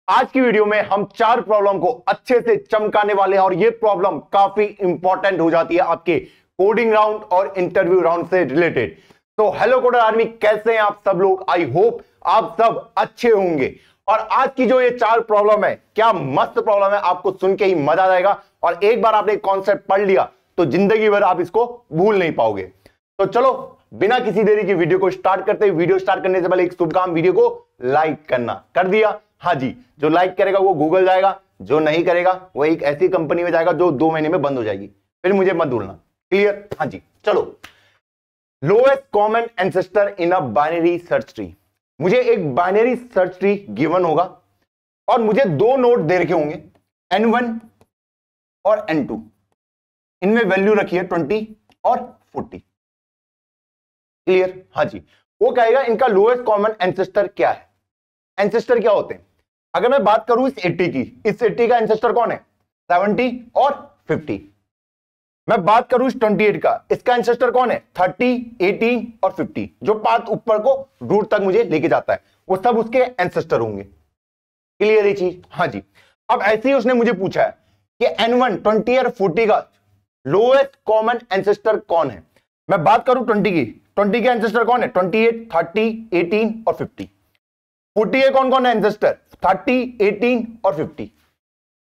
आज की वीडियो में हम 4 प्रॉब्लम को अच्छे से चमकाने वाले हैं और ये प्रॉब्लम काफी इंपॉर्टेंट हो जाती है आपके कोडिंग राउंड और इंटरव्यू राउंड से रिलेटेड। तो हेलो कोडर आर्मी, कैसे हैं आप सब लोग? आई होप आप सब अच्छे होंगे। और आज की जो ये 4 प्रॉब्लम है, क्या मस्त प्रॉब्लम है, आपको सुन के ही मजा आ जाएगा। और एक बार आपने कॉन्सेप्ट पढ़ लिया तो जिंदगी भर आप इसको भूल नहीं पाओगे। तो चलो बिना किसी देरी की वीडियो को स्टार्ट करते हैं। वीडियो स्टार्ट करने से पहले एक शुभ काम, वीडियो को लाइक करना। कर दिया? हाँ जी। जो लाइक करेगा वो गूगल जाएगा, जो नहीं करेगा वो एक ऐसी कंपनी में जाएगा जो 2 महीने में बंद हो जाएगी। फिर मुझे मत भूलना। क्लियर? हाँ जी। चलो, lowest common ancestor in a binary search tree. मुझे एक बाइनरी सर्च ट्री गिवन होगा और मुझे 2 नोड दे रखे होंगे, N1 और N2। इनमें वैल्यू रखी है 20 और 40। क्लियर? हाँ जी। वो कहेगा इनका लोएस्ट कॉमन एंसेस्टर क्या है। एंसेस्टर क्या होते हैं? अगर मैं बात करूं इस 80 की, इस 80 का एंसेस्टर कौन है? 70 और 50। मैं बात करूं इस 28 का, इसका एंसेस्टर कौन है? 30, 18 और 50। जो पाथ ऊपर को रूट तक मुझे लेके जाता है वो सब उसके एंसेस्टर होंगे। क्लियर ये चीज? हाँ जी। अब ऐसे ही उसने मुझे पूछा है कि N1, 20 और 40 का लोएस्ट कॉमन एंसेस्टर कौन है। मैं बात करूं 20 की, 20 के एंसेस्टर कौन है? 28, 30, 18 और 50। 40 के कौन कौन है एंसेस्टर? 30, 18 और 50।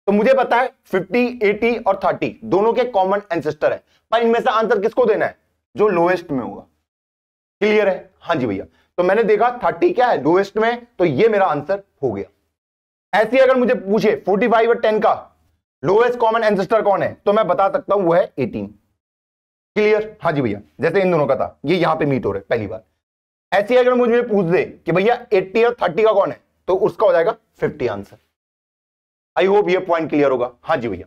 तो मुझे पता है 50, 80 और 30 दोनों के कॉमन एंसेस्टर है, पर इनमें से आंसर किसको देना है? जो लोएस्ट में होगा। क्लियर है? हाँ जी भैया। तो मैंने देखा 30 क्या है? लोएस्ट में, तो ये मेरा आंसर हो गया। ऐसे अगर मुझे पूछे 45 और 10 का लोएस्ट कॉमन एंसेस्टर कौन है, तो मैं बता सकता हूं वो है 18। क्लियर? हाँ जी भैया। जैसे इन दोनों का था, ये यहां पे मीट हो रहे पहली बार। ऐसे अगर मुझे पूछ दे कि भैया 80 और 30 का कौन है, तो उसका हो जाएगा 50 आंसर। आई होप ये पॉइंट क्लियर होगा। हाँ जी भैया।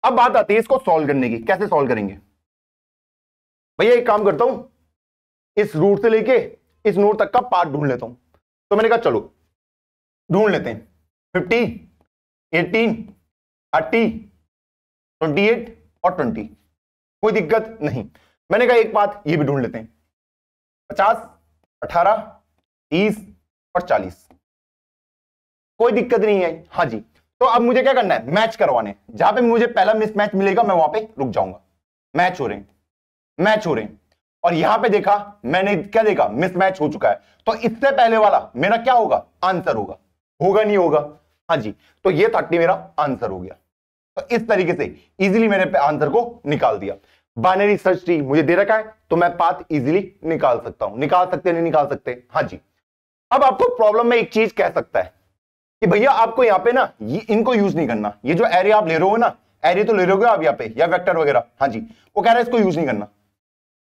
अब बात आती है इसको सॉल्व करने की। कैसे सॉल्व करेंगे भैया? एक काम करता हूं, इस रूट से लेके इस नोड तक का पार्ट ढूंढ लेता हूं। तो मैंने कहा चलो ढूंढ लेते हैं। 50, 18, 30, 28 और 20। कोई दिक्कत नहीं। मैंने कहा एक बात ये भी ढूंढ लेते हैं। 50, 18, 30 और 40। कोई दिक्कत नहीं है। हाँ जी। तो अब मुझे क्या करना है? मैच करवाने। जहां पे मुझे पहला मिसमैच मिलेगा मैं वहां पे रुक जाऊंगा। मैच हो रहे हैं, मैच हो रहे हैं। और यहां पे देखा मैंने, क्या देखा? मिसमैच हो चुका है। तो इससे पहले वाला मेरा क्या होगा? आंसर होगा। होगा नहीं होगा? हाँ जी। तो ये 30 मेरा आंसर हो गया। तो इस तरीके से इजीली मैंने आंसर को निकाल दिया। बाइनरी सर्च ट्री मुझे दे रखा है तो मैं पाथ इजीली निकाल सकता हूं। निकाल सकते नहीं निकाल सकते? हाँ जी। अब आपको प्रॉब्लम में एक चीज कह सकता है कि भैया आपको यहां पे ना इनको यूज नहीं करना। ये जो एरे आप ले रहे हो ना, एरे तो ले रहे हो आप यहां पे, या वेक्टर वगैरह। हाँ जी। वो कह रहा है इसको यूज नहीं करना।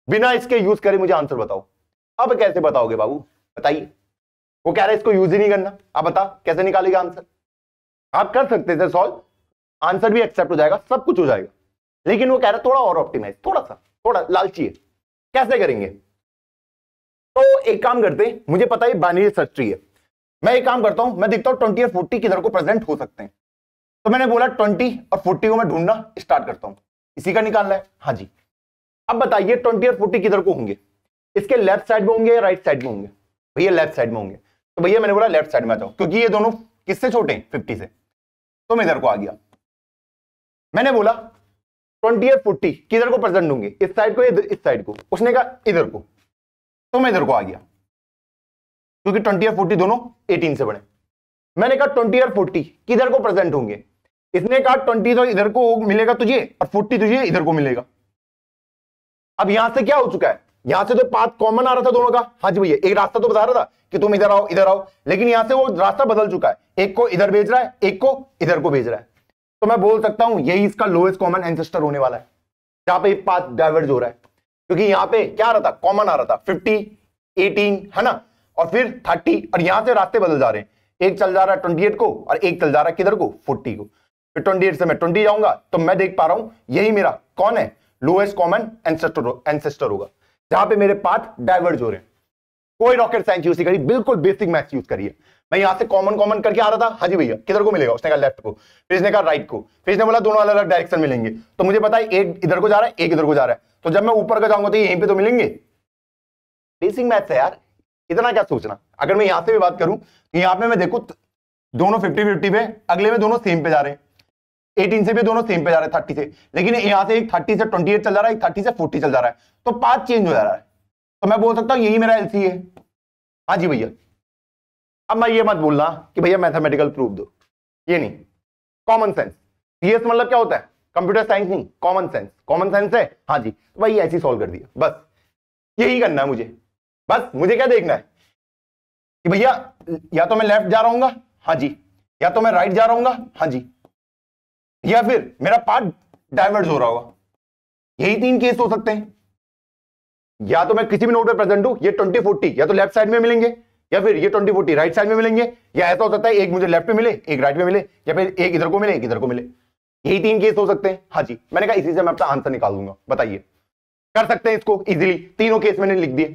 बिना इसके यूज करे मुझे आंसर बताओ। अब कैसे बताओगे बाबू? बताइए। वो कह रहा है इसको यूज ही नहीं करना। अब बता कैसे निकालेगा आंसर? आप कर सकते थे सॉल्व, आंसर भी एक्सेप्ट हो जाएगा, सब कुछ हो जाएगा। लेकिन वो कह रहा है थोड़ा और ऑप्टिमाइज, थोड़ा लालची है। कैसे करेंगे? तो एक काम करते हैं, मुझे पता है बाइनरी सर्च ट्री है। मैं एक काम करता हूं, मैं देखता हूं 20 और 40 किधर को प्रेजेंट हो सकते हैं। तो मैंने बोला 20 और 40 को मैं ढूंढना स्टार्ट करता हूं। इसी का निकालना है। हाँ जी। अब बताइए 20 और 40 किधर को होंगे? इसके लेफ्ट साइड में होंगे या राइट साइड में होंगे? भैया लेफ्ट साइड में होंगे। तो भैया मैंने बोला लेफ्ट साइड में आ जाओ, क्योंकि ये दोनों किससे छोटे हैं? 50 से। तो मैं इधर को आ गया। मैंने बोला 20 और 40 किधर को प्रेजेंट होंगे? इस साइड को या इस साइड को? उसने कहा इधर को। तो मैं इधर को आ गया, क्योंकि 20 और 40 दोनों 18 से बड़े। मैंने कहा 20 और 40 किधर को प्रेजेंट होंगे? इसने कहा 20 तो इधर को मिलेगा तुझे और 40 तुझे इधर को मिलेगा। अब यहां से क्या हो चुका है? यहां से तो पाथ कॉमन आ रहा था दोनों का। हाँ जी भैया। एक रास्ता तो बता रहा था कि तुम इधर आओ इधर आओ, लेकिन यहां से वो रास्ता बदल चुका है। एक को इधर भेज रहा है, एक को इधर को भेज रहा है। तो मैं बोल सकता हूं यही इसका लोएस्ट कॉमन एंसेस्टर होने वाला है, जहां पे पाथ डाइवर्ज हो रहा है। क्योंकि यहां पे क्या आ रहा था? कॉमन आ रहा था 50, 18 है ना, और फिर 30। और यहां से रास्ते बदल जा रहे हैं। एक चल जा रहा है 28 को और एक चल जा रहा है किधर को? 40 को। फिर 28 से मैं 20 जाऊंगा, तो मैं देख पा रहा हूं यही मेरा कौन है? लोएस्ट कॉमन एंसेस्टर होगा, जहां पे मेरे पाथ डाइवर्ज हो रहे हैं। कोई रॉकेट साइंस यूज करिए, बिल्कुल बेसिक मैथ्स यूज करिए। मैं यहां से कॉमन कॉमन करके आ रहा था। हाँ जी भैया। किधर को मिलेगा? उसने कहा लेफ्ट को, फिर इसने कहा राइट को, फिर इसने बोला दोनों अलग अलग डायरेक्शन मिलेंगे। तो मुझे पता है एक इधर को जा रहा है, एक इधर को जा रहा है। तो जब मैं ऊपर का जाऊंगा तो यहीं पे तो मिलेंगे। बेसिक मैथ्स है यार, इतना क्या सोचना। अगर मैं यहां से भी बात करूं, यहां पे मैं देखूं दोनों 50-50 पे, अगले में दोनों सेम पे जा रहे हैं, 18 से भी दोनों सेम पे जा रहे हैं 30 से, लेकिन यहां से एक 30 से 28 चल जा रहा है, एक 30 से 40 चल जा रहा है, तो पाथ चेंज हो जा रहा है, तो मैं बोल सकता हूं यही मेरा एलसी है। हाँ जी भैया। अब मैं ये मत बोलना कि भैया मैथमेटिकल प्रूफ दो, ये नहीं, कॉमन सेंस। सीएस मतलब क्या होता है, कंप्यूटर साइंस नहीं, कॉमन सेंस। कॉमन सेंस है, हाँ जी, तो भाई ऐसे ही सॉल्व कर दिया, बस यही करना है मुझे। बस मुझे क्या देखना है कि भैया या तो मैं लेफ्ट जा रहा हूँ, हाँ जी, या तो मैं राइट जा रहा हूँ, हाँ जी, या फिर मेरा पाथ डाइवर्ज हो रहा होगा। यही तीन केस हो सकते हैं, या तो मैं किसी भी नोड पे प्रेजेंट हूं, ये 20-40 या तो लेफ्ट साइड में मिलेंगे, या फिर ये 20-40 राइट साइड में मिलेंगे, या ऐसा हो सकता है एक मुझे लेफ्ट में मिले, एक राइट में मिले, या फिर एक इधर को मिले, एक इधर को मिले। यही तीन केस हो सकते हैं। हाँ जी, मैंने कहा इसी से मैं अपना आंसर निकाल दूंगा। बताइए, कर सकते हैं इसको इजीली, तीनों केस मैंने लिख दिए।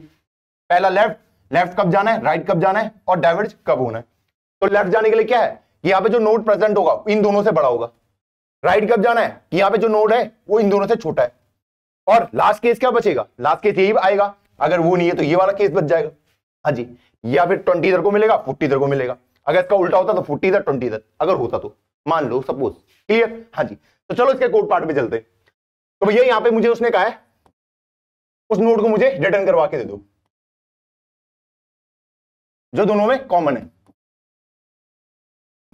पहला लेफ्ट, लेफ्ट कब जाना है, राइट कब जाना है, और डाइवर्ज कब होना है। तो लेफ्ट जाने के लिए क्या है कि यहां पे जो नोड प्रेजेंट होगा इन दोनों से बड़ा होगा। राइट कब जाना है कि यहां पे जो नोड है वो इन दोनों से छोटा है। और लास्ट केस क्या बचेगा, लास्ट केस यही आएगा, अगर वो नहीं है तो ये वाला केस बच जाएगा। हाँ जी, या फिर 20 इधर को मिलेगा, 40 इधर को मिलेगा। अगर इसका उल्टा होता तो 40 इधर 20 इधर, अगर होता तो, मान लो सपोज। क्लियर। हाँ जी, तो चलो इसके कोड पार्ट पे चलते। तो भैया यहां पे मुझे उसने कहा है उस नोड को मुझे रिटर्न करवा के दे दो जो दोनों में कॉमन है।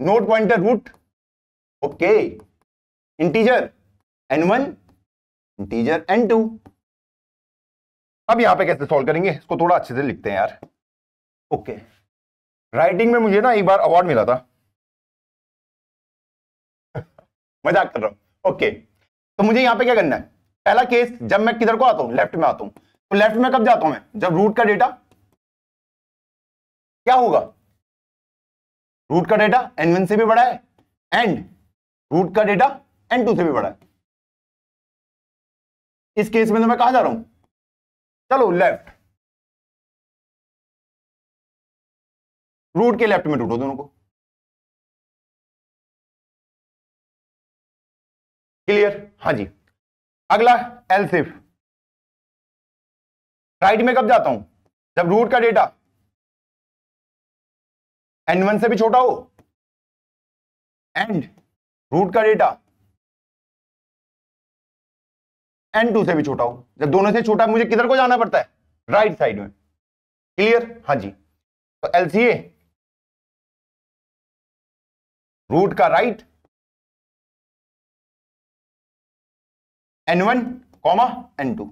Node pointer root, okay, integer n1, integer n2। अब यहां पे कैसे सॉल्व करेंगे, इसको थोड़ा अच्छे से लिखते हैं यार। ओके, राइटिंग में मुझे ना एक बार अवार्ड मिला था मजाक कर रहा हूं। ओके, तो मुझे यहां पे क्या करना है, पहला केस जब मैं किधर को आता हूं, लेफ्ट में आता हूं, तो लेफ्ट में कब जाता हूं मैं, जब रूट का डेटा क्या होगा, रूट का डेटा n1 से भी बड़ा है एंड रूट का डेटा n2 से भी बड़ा है। इस केस में तो मैं कहां जा रहा हूं, चलो लेफ्ट, रूट के लेफ्ट में टूटो दोनों को। क्लियर। हाँ जी, अगला एलसिफ, राइट में कब जाता हूं, जब रूट का डेटा n1 से भी छोटा हो एंड रूट का डेटा n2 से भी छोटा हो। जब दोनों से छोटा मुझे किधर को जाना पड़ता है, राइट साइड में। क्लियर। हाँ जी, तो एलसीए रूट का राइट n1, n2।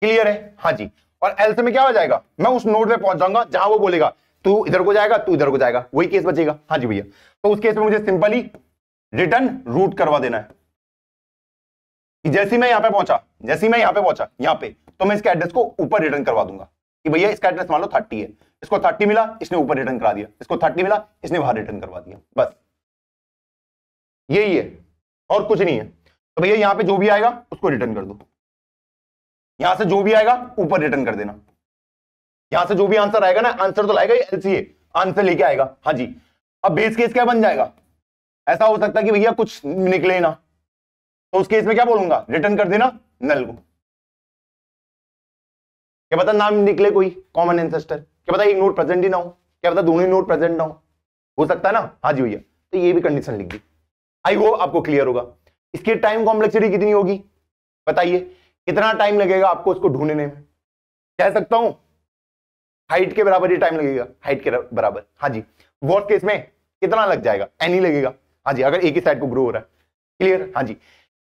क्लियर है। हाँ जी, और एल से में क्या हो जाएगा, मैं उस नोड पे पहुंच जाऊंगा जहां वो बोलेगा तू इधर को जाएगा, तू इधर को जाएगा, वही केस बचेगा। हाँ जी भैया, तो उस केस में मुझे सिंपली रिटर्न रूट करवा देना है कि जैसे मैं यहां पे पहुंचा, जैसे मैं यहां पे पहुंचा यहां पे, तो मैं इसके एड्रेस को ऊपर रिटर्न करवा दूंगा कि भैया इसका एड्रेस मान लो 30 है, इसको 30 मिला, इसने ऊपर रिटर्न करा दिया, इसको 30 मिला, इसने बाहर रिटर्न करवा दिया। बस यही है और कुछ नहीं है। तो भैया यहां पे जो भी आएगा उसको रिटर्न कर दो, यहां से जो भी आएगा ऊपर रिटर्न कर देना। यहां से जो भी आंसर आएगा ना, आंसर तो लाएगा एलसीए, आंसर लेके आएगा। हाँ जी, अब बेस केस क्या बन जाएगा, ऐसा हो सकता है कि भैया कुछ निकले ना, तो उस केस में क्या बोलूंगा, रिटर्न कर देना नल को। क्या पता नाम निकले कोई कॉमन एंसेस्टर, क्या पता एक नोड प्रेजेंट ही ना हो, क्या पता दोनों ही नोड प्रेजेंट ना हो सकता है ना। हाँ जी भैया, तो ये भी कंडीशन लिख दी। आई होप आपको क्लियर होगा। इसकी टाइम कॉम्प्लेक्सिटी कितनी होगी बताइए, कितना टाइम लगेगा आपको उसको ढूंढने में। कह सकता हूं हाइट के बराबर ही टाइम लगेगा, हाइट के बराबर। हाँ जी, वर्स्ट केस में कितना लग जाएगा, एन ही लगेगा। हाँ जी, अगर एक ही साइड को ग्रो हो रहा है। क्लियर। हाँ जी,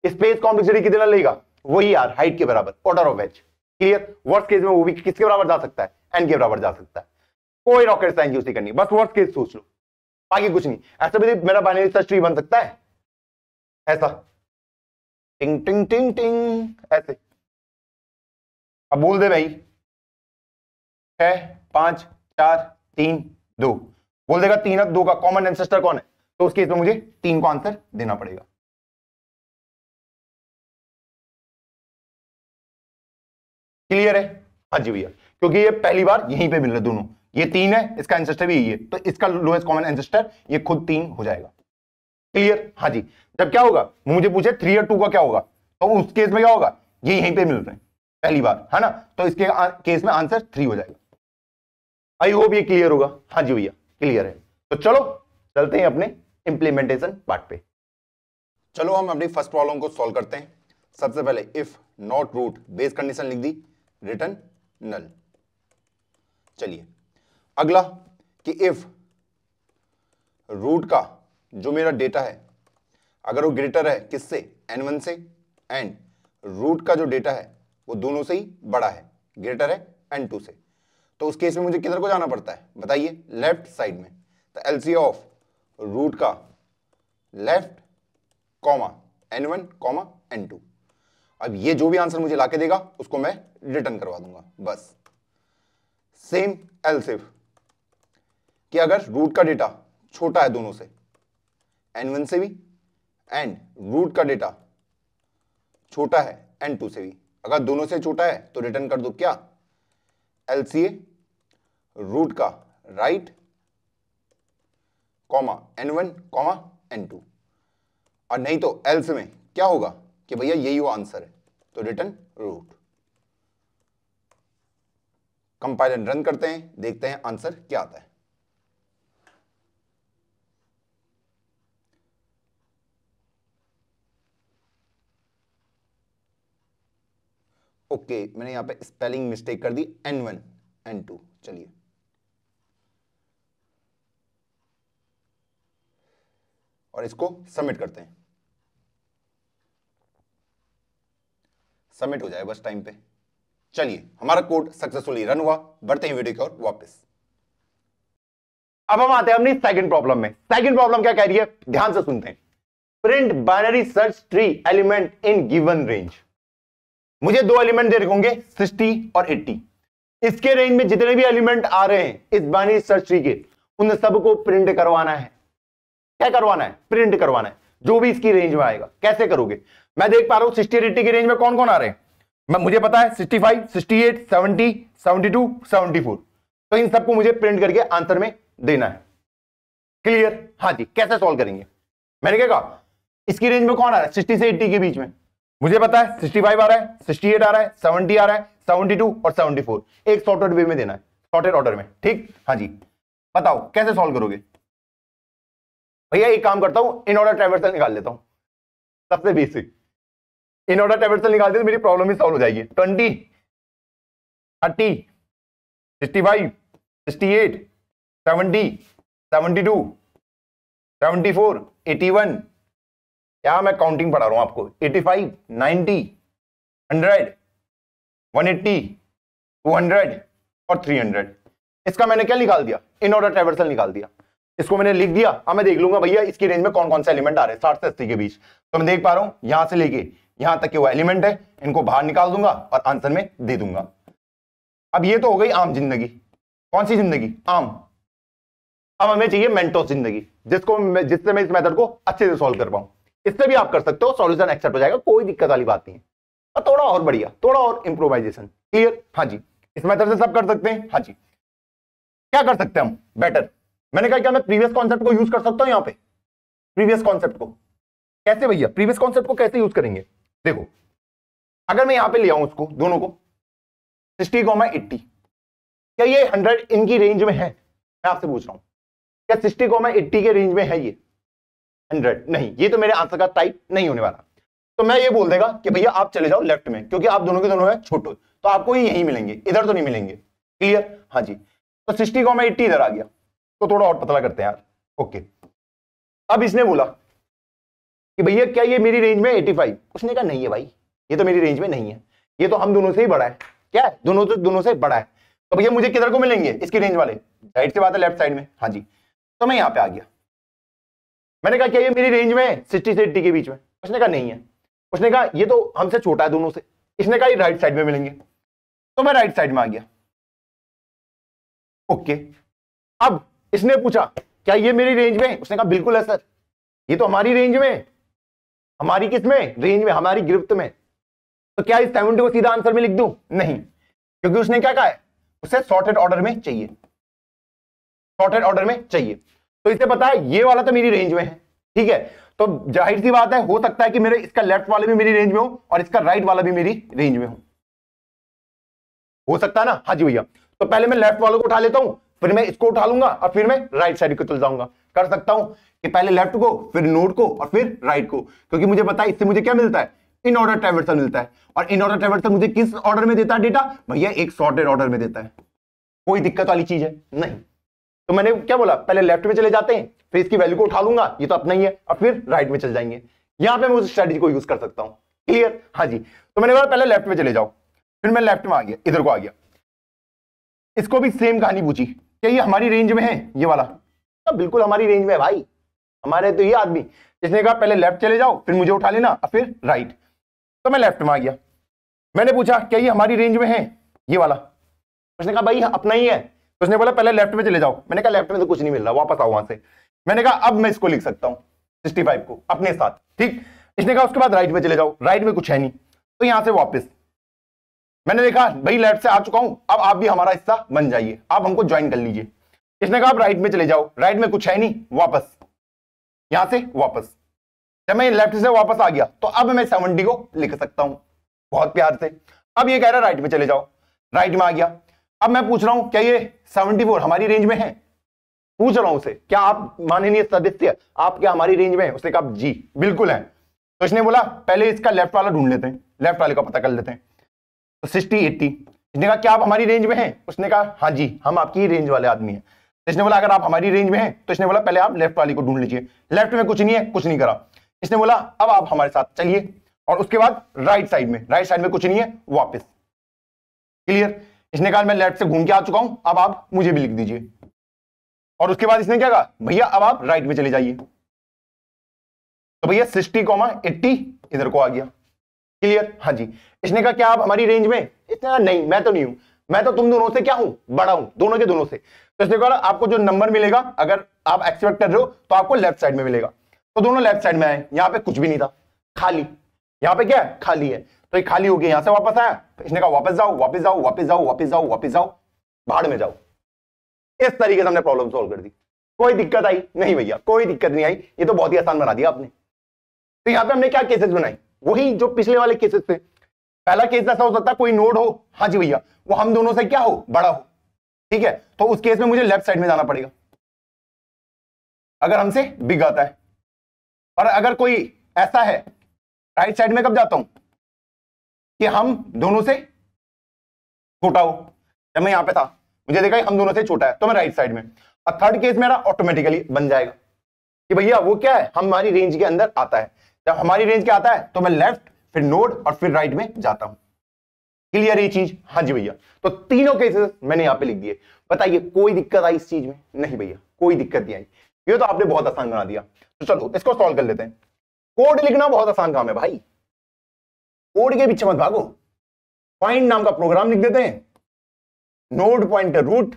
स्पेस कॉम्प्लेक्सिटी कितना लगेगा, वही यार हाइट के बराबर, order of H. Clear. Worst case में वो भी किसके बराबर जा सकता है, एन के बराबर जा सकता है। कोई रॉकेट साइंस यूज नहीं करनी, बस वर्स्ट केस सोच लो, बाकी कुछ नहीं। ऐसा भी मेरा बाइनरी सर्च ट्री बन सकता है ऐसा, टिंग टिंग टिंग टिंग ऐसे। अब बोल दे भाई 6, 5, 4, 3, 2, बोल देगा 3 और 2 का कॉमन एंसेस्टर कौन है, तो उस केस में मुझे 3 को आंसर देना पड़ेगा। क्लियर है। हाँ जी भैया, क्योंकि ये पहली बार यहीं पे मिल रहे दोनों, ये 3 है, इसका एंसेस्टर भी यही है, तो इसका लोएस्ट कॉमन एंसेस्टर ये खुद 3 हो जाएगा। क्लियर। हाँ जी, जब क्या होगा मुझे पूछे 3 और 2 का क्या होगा, तो उस केस में क्या होगा, ये यहीं पे मिल रहे हैं पहली बार, है ना, तो इसके केस में आंसर 3 हो जाएगा। आई होप ये क्लियर होगा। हाँ जी भैया, क्लियर है। तो चलो चलते हैं अपने इंप्लीमेंटेशन पार्ट पे। चलो हम अपनी फर्स्ट प्रॉब्लम को सॉल्व करते हैं। सबसे पहले if not root base condition लिख दी, रिटर्न नल। चलिए अगला कि इफ रूट का जो मेरा डेटा है अगर वो ग्रेटर है किससे, n1 से, एंड रूट का जो डेटा है वो दोनों से ही बड़ा है, ग्रेटर है n2 से, तो उस केस में मुझे किधर को जाना पड़ता है बताइए, लेफ्ट साइड में। तो एलसीएम ऑफ रूट का left comma n1 comma n2। अब ये जो भी आंसर मुझे लाके देगा उसको मैं रिटर्न करवा दूंगा बस। सेम एल्स इफ कि अगर रूट का डेटा छोटा है दोनों से, n1 से भी, एंड रूट का डेटा छोटा है n2 से भी, अगर दोनों से छोटा है तो रिटर्न कर दो क्या, एलसीए रूट का right comma n1 comma n2। और नहीं तो एल्स में क्या होगा कि भैया यही वो आंसर है, तो रिटर्न रूट। कंपाइलर रन करते हैं, देखते हैं आंसर क्या आता है। ओके मैंने यहां पे स्पेलिंग मिस्टेक कर दी, n1 n2। चलिए और इसको सबमिट करते हैं, सबमिट हो जाए बस टाइम पे। चलिए हमारा कोड सक्सेसफुली रन हुआ। बढ़ते हैं वीडियो की ओर वापस। अब हम आते हैं अपनी सेकंड प्रॉब्लम में। सेकंड प्रॉब्लम क्या कह रही है, ध्यान से सुनते हैं। Print binary search tree element in given range. मुझे दो एलिमेंट दे रखे होंगे 60 और 80। इसके रेंज में जितने भी एलिमेंट आ रहे हैं इस बाइनरी सर्च ट्री के, उन सबको प्रिंट करवाना है। क्या करवाना है, प्रिंट करवाना है, जो भी इसकी रेंज में आएगा। कैसे करोगे, मैं देख पा रहा हूं 60 और 80 की रेंज में कौन कौन आ रहे हैं, मुझे पता है 65, 68, 70, 72, 74। तो इन सबको मुझे प्रिंट करके आंसर में देना है। क्लियर, हाँ जी। कैसे सॉल्व करेंगे, मैंने क्या कहा, इसकी रेंज में कौन आ रहा है 60 से 80 के बीच में, मुझे पता है 65 आ रहा है, 68 आ रहा है, 70 आ रहा है, 72 और 74। एक सॉर्टेड वे में देना है, सॉर्टेड ऑर्डर में। ठीक, हाँ जी। बताओ कैसे सॉल्व करोगे। भैया एक काम करता हूं, इन ऑर्डर ट्रावर्सल निकाल लेता हूं, सबसे बेसिक। इन ऑर्डर ट्रावर्सल निकाल दे तो मेरी प्रॉब्लम ही सॉल्व हो जाएगी। 20, 30, 65, 68, 70, 72, 74, 81। क्या मैं काउंटिंग पढ़ा रहा हूं आपको, 85, 90, 100, 180, 200 और 300। इसका मैंने क्या निकाल दिया, इन ऑर्डर ट्रावर्सल निकाल दिया। इसको मैंने लिख दिया। अब मैं देख लूंगा भैया इसकी रेंज में कौन कौन से एलिमेंट आ रहे हैं 60 से 80 के बीच। तो मैं देख पा रहा हूं यहां से लेके यहां तक के वो एलिमेंट है, इनको बाहर निकाल दूंगा और आंसर में दे दूंगा। अब ये तो हो गई आम जिंदगी। कौन सी जिंदगी, आम। अब हमें चाहिए मेंटोस जिंदगी, जिससे मैं इस मेथड को अच्छे से सॉल्व कर पाऊं। इससे भी आप कर सकते हो, सॉल्यूशन एक्सेप्ट हो जाएगा, कोई दिक्कत वाली बात नहीं है। और थोड़ा और बढ़िया, थोड़ा और इंप्रोवाइजेशन। क्लियर, हाँ जी। इस मेथड से सब कर सकते हैं, हाँ जी। क्या कर सकते हैं हम बेटर, मैंने कहा क्या मैं प्रीवियस कॉन्सेप्ट को यूज कर सकता हूं यहां पे। प्रीवियस कॉन्सेप्ट को कैसे भैया, प्रीवियस कॉन्सेप्ट को कैसे यूज करेंगे। देखो अगर मैं यहां पे ले आऊं उसको दोनों को 60, 80, क्या ये 100 इनकी रेंज में है, मैं आपसे पूछ रहा हूं। क्या 60, 80 के रेंज में है ये 100, नहीं, ये तो मेरे आंसर का टाइप नहीं होने वाला। तो मैं ये बोल देगा कि भैया आप चले जाओ लेफ्ट में, क्योंकि आप दोनों के दोनों है छोटे, तो आपको ही यहीं मिलेंगे, इधर तो नहीं मिलेंगे। क्लियर, हाँ जी। तो 60, 80 इधर आ गया, तो थोड़ा और पतला करते हैं यार। ओके, अब इसने बोला कि भैया क्या ये मेरी रेंज में 85, उसने कहा नहीं है भाई, ये तो मेरी रेंज में नहीं है, ये तो हम दोनों से ही बड़ा है। क्या है, दोनों से बड़ा है। तो भैया मुझे किधर को मिलेंगे इसकी रेंज वाले, राइट से बात है, लेफ्ट साइड में, हाँ जी। तो मैं यहां पे आ गया, मैंने कहा क्या ये मेरी रेंज में 60 से 80 के बीच में, उसने कहा नहीं है। उसने कहा ये तो हमसे छोटा है दोनों से, इसने कहा ये राइट साइड में मिलेंगे, तो मैं राइट साइड में आ गया। ओके, अब इसने पूछा क्या ये मेरी रेंज में, उसने कहा बिल्कुल है सर, ये तो हमारी रेंज में, हमारी किस में, रेंज में, हमारी गिरफ्त में। तो क्या इस 70 को सीधा आंसर में लिख दूं, नहीं, क्योंकि उसने क्या कहा है, उसे सॉर्टेड ऑर्डर में चाहिए, सॉर्टेड ऑर्डर में चाहिए। तो इसे पता है ये वाला तो मेरी रेंज में है, ठीक है। तो जाहिर सी बात है, हो सकता है कि मेरे इसका लेफ्ट वाले भी मेरी रेंज में हो और इसका राइट वाला भी मेरी रेंज में हो सकता है ना, हाँ जी भैया। तो पहले मैं लेफ्ट वालों को उठा लेता हूं, फिर मैं इसको उठा लूंगा और फिर मैं राइट साइड को चल जाऊंगा। कर सकता हूं कि पहले लेफ्ट को, फिर नोड को और फिर राइट को, क्योंकि मुझे पता है इससे मुझे क्या मिलता है, इन ऑर्डर ट्रैवर्सल मिलता है। और इन ऑर्डर ट्रैवर्सल मुझे किस ऑर्डर में देता है डेटा भैया, एक सॉर्टेड ऑर्डर में देता है। कोई दिक्कत वाली चीज है नहीं। तो मैंने क्या बोला, पहले लेफ्ट में चले जाते हैं, फिर इसकी वैल्यू को उठा लूंगा, ये तो अपना ही है, और फिर राइट में चल जाएंगे। यहां पे मैं उस स्ट्रेटजी को यूज कर सकता हूं। क्लियर? हाँ जी। तो मैंने बोला पहले लेफ्ट में चले जाओ, फिर मैं लेफ्ट में आ गया, इधर को आ गया। इसको भी सेम कहानी पूछी, क्या ये हमारी रेंज में है ये वाला? तो बिल्कुल हमारी रेंज में है भाई, हमारे तो ये आदमी। इसने कहा पहले लेफ्ट चले जाओ, फिर मुझे उठा लेना और फिर राइट। तो मैं लेफ्ट में आ गया। मैंने पूछा क्या ये हमारी रेंज में है ये वाला? उसने कहा भाई अपना ही है। तो उसने बोला पहले लेफ्ट में चले जाओ। मैंने कहा लेफ्ट में तो कुछ नहीं मिल रहा, वापस आओ वहां से। मैंने कहा अब मैं इसको लिख सकता हूं 65 को अपने साथ, ठीक। इसने कहा उसके बाद राइट में चले जाओ, राइट में कुछ है नहीं, तो यहां से वापस। मैंने देखा भाई लेफ्ट से आ चुका हूं, अब आप भी हमारा हिस्सा बन जाइए, आप हमको ज्वाइन कर लीजिए। इसने कहा आप राइट में चले जाओ, राइट में कुछ है नहीं, वापस, यहां से वापस। जब मैं लेफ्ट से वापस आ गया तो अब मैं 70 को लिख सकता हूं बहुत प्यार से। अब ये कह रहा है राइट में चले जाओ, राइट में आ गया। अब मैं पूछ रहा हूं क्या ये 74 हमारी रेंज में है? पूछ रहा हूं उसे, क्या आप माननीय सदस्य आप क्या हमारी रेंज में है? उसने कहा जी बिल्कुल है। तो इसने बोला पहले इसका लेफ्ट वाला ढूंढ लेते हैं, लेफ्ट वाले का पता कर लेते हैं। तो 60 80। इसने कहा क्या आप हमारी रेंज में हैं? उसने कहा हाँ जी हम आपकी रेंज वाले आदमी हैं। इसने बोला अगर आप हमारी रेंज में हैं तो इसने बोला पहले आप लेफ्ट वाली को ढूंढ लीजिए। लेफ्ट में कुछ नहीं है, कुछ नहीं करा। इसने बोला अब आप हमारे साथ चलिए, और उसके बाद राइट साइड में कुछ नहीं है, वापस। क्लियर? इसने कहा मैं लेफ्ट से घूम के आ चुका हूं, अब आप मुझे भी लिख दीजिए। और उसके बाद इसने क्या कहा, भैया अब आप राइट में चले जाइए। तो भैया 60, 80 इधर को आ गया। क्लियर? हाँ जी। इसने कहा क्या आप हमारी रेंज में? इसने कहा नहीं मैं तो नहीं हूं, मैं तो तुम दोनों से क्या हूं, बड़ा हूं, दोनों के दोनों से। तो इसने कहा आपको जो नंबर मिलेगा अगर आप एक्सपेक्ट कर रहे हो तो आपको लेफ्ट साइड में मिलेगा। तो दोनों लेफ्ट साइड में आए, यहां पे कुछ भी नहीं था, खाली। यहां पे क्या है, खाली है। तो ये खाली हो गया, यहां से वापस आया। तो इसने कहा वापस जाओ, वापस जाओ, वापस जाओ, वापस जाओ, वापस जाओ, भाड़ में जाओ। इस तरीके से हमने प्रॉब्लम सॉल्व कर दी। कोई दिक्कत आई नहीं भैया, कोई दिक्कत नहीं आई, ये तो बहुत ही आसान बना दिया आपने। तो यहां पे हमने क्या केसेस बनाए, वही जो पिछले वाले केसेस थे। पहला केस ऐसा हो सकता है कोई नोड हो, हाँ जी भैया, वो हम दोनों से क्या हो, बड़ा हो, ठीक है। तो उस केस में मुझे लेफ्ट साइड में जाना पड़ेगा अगर हमसे बिग आता है। और अगर कोई ऐसा है राइट साइड में कब जाता हूं कि हम दोनों से छोटा हो। जब मैं यहां पे था मुझे देखा हम दोनों से छोटा है तो मैं राइट साइड में। और थर्ड केस मेरा ऑटोमेटिकली बन जाएगा कि भैया वो क्या है, हमारी रेंज के अंदर आता है। जब हमारी रेंज के आता है तो मैं लेफ्ट, फिर नोड और फिर राइट में जाता हूं। क्लियर ये चीज? हाँ जी भैया। तो तीनों केसेस मैंने यहां पे लिख दिए। बताइए कोई दिक्कत आई इस चीज में? नहीं भैया कोई दिक्कत नहीं आई। ये तो आपने बहुत आसान बना दिया। तो चलो इसको सॉल्व कर लेते हैं। कोड लिखना बहुत आसान काम है भाई, कोड के पीछे मत भागो। फाइंड नाम का प्रोग्राम लिख देते हैं, नोड पॉइंटर रूट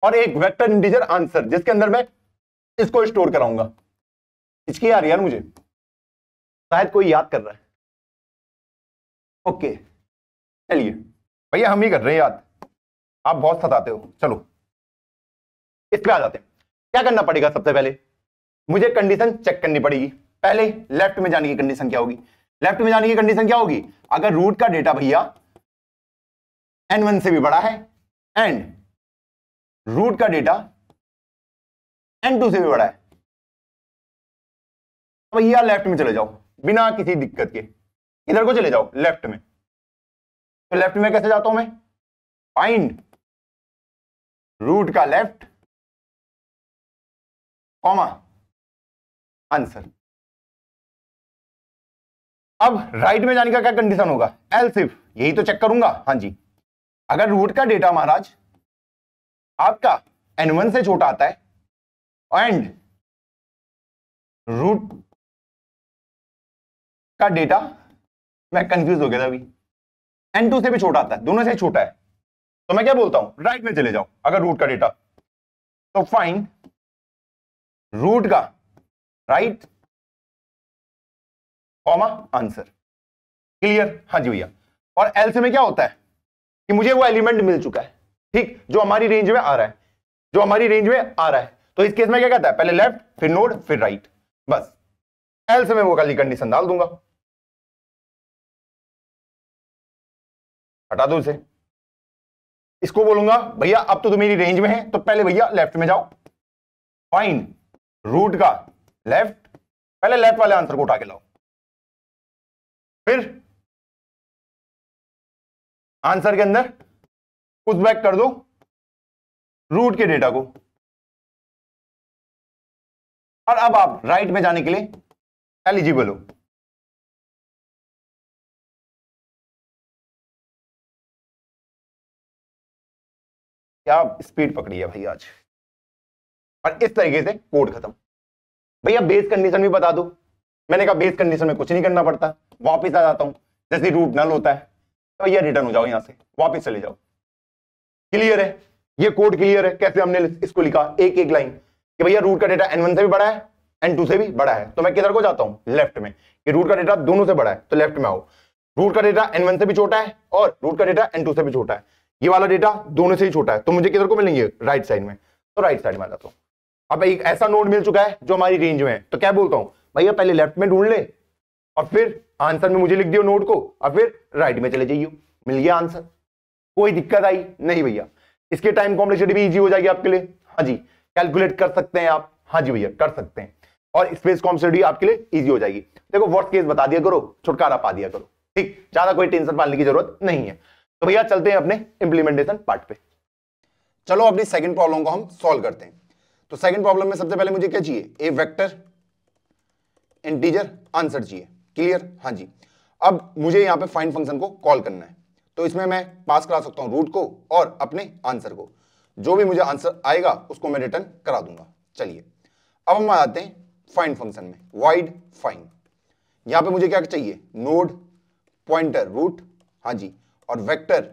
और एक वेक्टर इंटीजर आंसर जिसके अंदर मैं इसको स्टोर कराऊंगा। इसकी यार मुझे शायद कोई याद कर रहा है। ओके चलिए भैया हम ही कर रहे हैं याद, आप बहुत सताते हो। चलो इस पे आ जाते हैं। क्या करना पड़ेगा, सबसे पहले मुझे कंडीशन चेक करनी पड़ेगी। पहले लेफ्ट में जाने की कंडीशन क्या होगी? लेफ्ट में जाने की कंडीशन क्या होगी, अगर रूट का डेटा भैया n1 से भी बड़ा है एंड रूट का डेटा n2 से भी बड़ा है, तो भैया लेफ्ट में चले जाओ बिना किसी दिक्कत के। इधर को चले जाओ लेफ्ट में। तो लेफ्ट में कैसे जाता हूं मैं, फाइंड रूट का लेफ्ट कॉमा आंसर। अब राइट में जाने का क्या कंडीशन होगा, एल्स इफ, यही तो चेक करूंगा। हाँ जी, अगर रूट का डेटा महाराज आपका n1 से छोटा आता है एंड रूट का डेटा, मैं कंफ्यूज हो गया था अभी, n2 से भी छोटा आता है, दोनों से छोटा है, तो मैं क्या बोलता हूं, राइट में चले जाओ अगर रूट का डेटा। तो फाइंड रूट का राइट कॉमा आंसर। क्लियर? हाँ जी भैया। और एल्स में क्या होता है कि मुझे वो एलिमेंट मिल चुका है, ठीक, जो हमारी रेंज में आ रहा है, जो हमारी रेंज में आ रहा है। तो इस केस में क्या कहता है, पहले लेफ्ट फिर नोड फिर राइट, बस। एल्स में वो खाली कंडीशन डाल दूंगा, हटा दो इसे। इसको बोलूंगा भैया अब तो मेरी रेंज में है, तो पहले भैया लेफ्ट में जाओ, फाइंड रूट का लेफ्ट, पहले लेफ्ट वाले आंसर को उठा के लाओ, फिर आंसर के अंदर पुश बैक कर दो रूट के डेटा को, और अब आप राइट में जाने के लिए एलिजिबल हो। क्या स्पीड पकड़ी है भाई आज। और इस तरीके से कोड खत्म। भैया बेस कंडीशन भी बता दो, मैंने कहा बेस कंडीशन में कुछ नहीं करना पड़ता, वापस आ जाता हूं, जैसे रूट नल होता है तो भैया रिटर्न हो जाओ, यहां से वापस चले जाओ। क्लियर है, ये कोड क्लियर है। कैसे हमने इसको लिखा, एक एक लाइन कि भैया रूट का डेटा n1 से भी बड़ा है n2 से भी बड़ा है, तो मैं किधर को जाता हूं, लेफ्ट में, कि रूट का डेटा दोनों से बड़ा है तो लेफ्ट में आओ। रूट का डेटा n1 से भी छोटा है और रूट का डेटा n2 से भी छोटा है, ये वाला डेटा दोनों से ही छोटा है, तो मुझे किधर को मिलेंगे, राइट साइड में, तो राइट साइड में आ जाता हूं। अब एक ऐसा नोड मिल चुका है जो हमारी रेंज में है, तो क्या बोलता हूं भैया पहले लेफ्ट में ढूंढ ले और फिर आंसर में मुझे लिख दियो नोड को, और फिर राइट में चले जाइए, मिल गया आंसर। कोई दिक्कत आई नहीं भैया। इसके टाइम कॉम्प्लेक्सिटी भी इजी हो जाएगी आपके लिए, हाँ जी, कैलकुलेट कर सकते हैं आप, हाँ जी भैया कर सकते हैं, और स्पेस कॉम्प्लेक्सिटी आपके लिए इजी हो जाएगी। देखो वर्स्ट केस बता दिया करो, छुटकारा पा दिया करो, ठीक, ज्यादा कोई टेंशन पालने की जरूरत नहीं है। तो भैया चलते हैं अपने इंप्लीमेंटेशन पार्ट पे। चलो अपनी सेकंड प्रॉब्लम को हम सॉल्व करते हैं। तो सेकंड प्रॉब्लम में सबसे पहले मुझे क्या चाहिए, ए वेक्टर इंटीजर आंसर चाहिए। क्लियर, हाँ जी। अब मुझे यहां पे फाइंड फंक्शन को कॉल करना है, तो इसमें मैं पास करा सकता हूं रूट को और अपने आंसर को, जो भी मुझे आंसर आएगा उसको मैं रिटर्न करा दूंगा। चलिए अब हम आ जाते हैं फाइंड फंक्शन में, वाइड फाइंड। यहां पे मुझे क्या चाहिए, नोड, पॉइंटर रूट, हाँ जी, और वेक्टर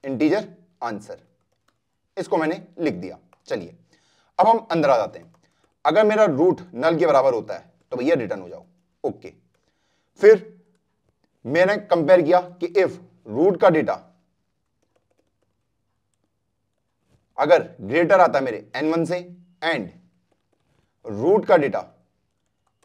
इंटीजर आंसर, इसको मैंने लिख दिया। चलिए अब हम अंदर आ जाते हैं। अगर मेरा रूट नल के बराबर होता है तो भैया रिटर्न हो जाओ, ओके। फिर मैंने कंपेयर किया कि इफ रूट का डेटा अगर ग्रेटर आता है मेरे n1 से एंड रूट का डेटा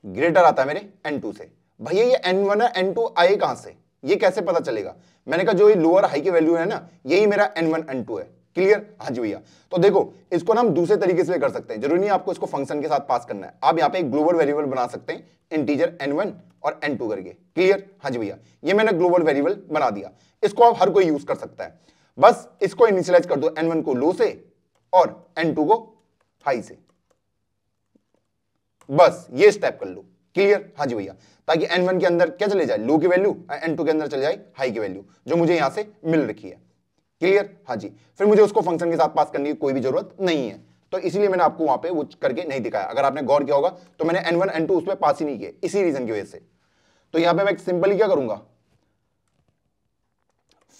ग्रेटर आता है मेरे n2 से, भैया ये n1 है n2 आए कहां से, ये कैसे पता चलेगा। मैंने कहा जो ये लोअर हाई की वैल्यू है ना, यही मेरा n1 n2 है। क्लियर, हाँ जी भैया। तो देखो इसको ना हम दूसरे तरीके से कर सकते हैं, जरूरी नहीं आपको इसको फंक्शन के साथ पास करना है, आप यहाँ पे एक ग्लोबल वेरिएबल बना सकते हैं इंटीजर n1 और n2 करके। क्लियर, हाँ जी भैया, ये मैंने ग्लोबल वेरिएबल बना दिया, इसको आप हर कोई यूज कर सकता है। बस इसको इनिशियलाइज कर दो n1 को लो से और n2 को हाई से, बस ये स्टेप कर लो। क्लियर, हाँ जी भैया, ताकि n1 के अंदर क्या चले जाए, लो की वैल्यू, n2 के अंदर चले जाए हाई की वैल्यू, जो मुझे यहां से मिल रखी है। क्लियर, हाँ जी। फिर मुझे उसको फंक्शन के साथ पास करने की कोई भी जरूरत नहीं है, तो इसीलिए मैंने आपको वहां पे वो करके नहीं दिखाया। अगर आपने गौर किया होगा तो मैंने n1 n2 उसमें पास ही नहीं किए, इसी रीजन की वजह से। तो यहां पे मैं सिंपली क्या करूंगा,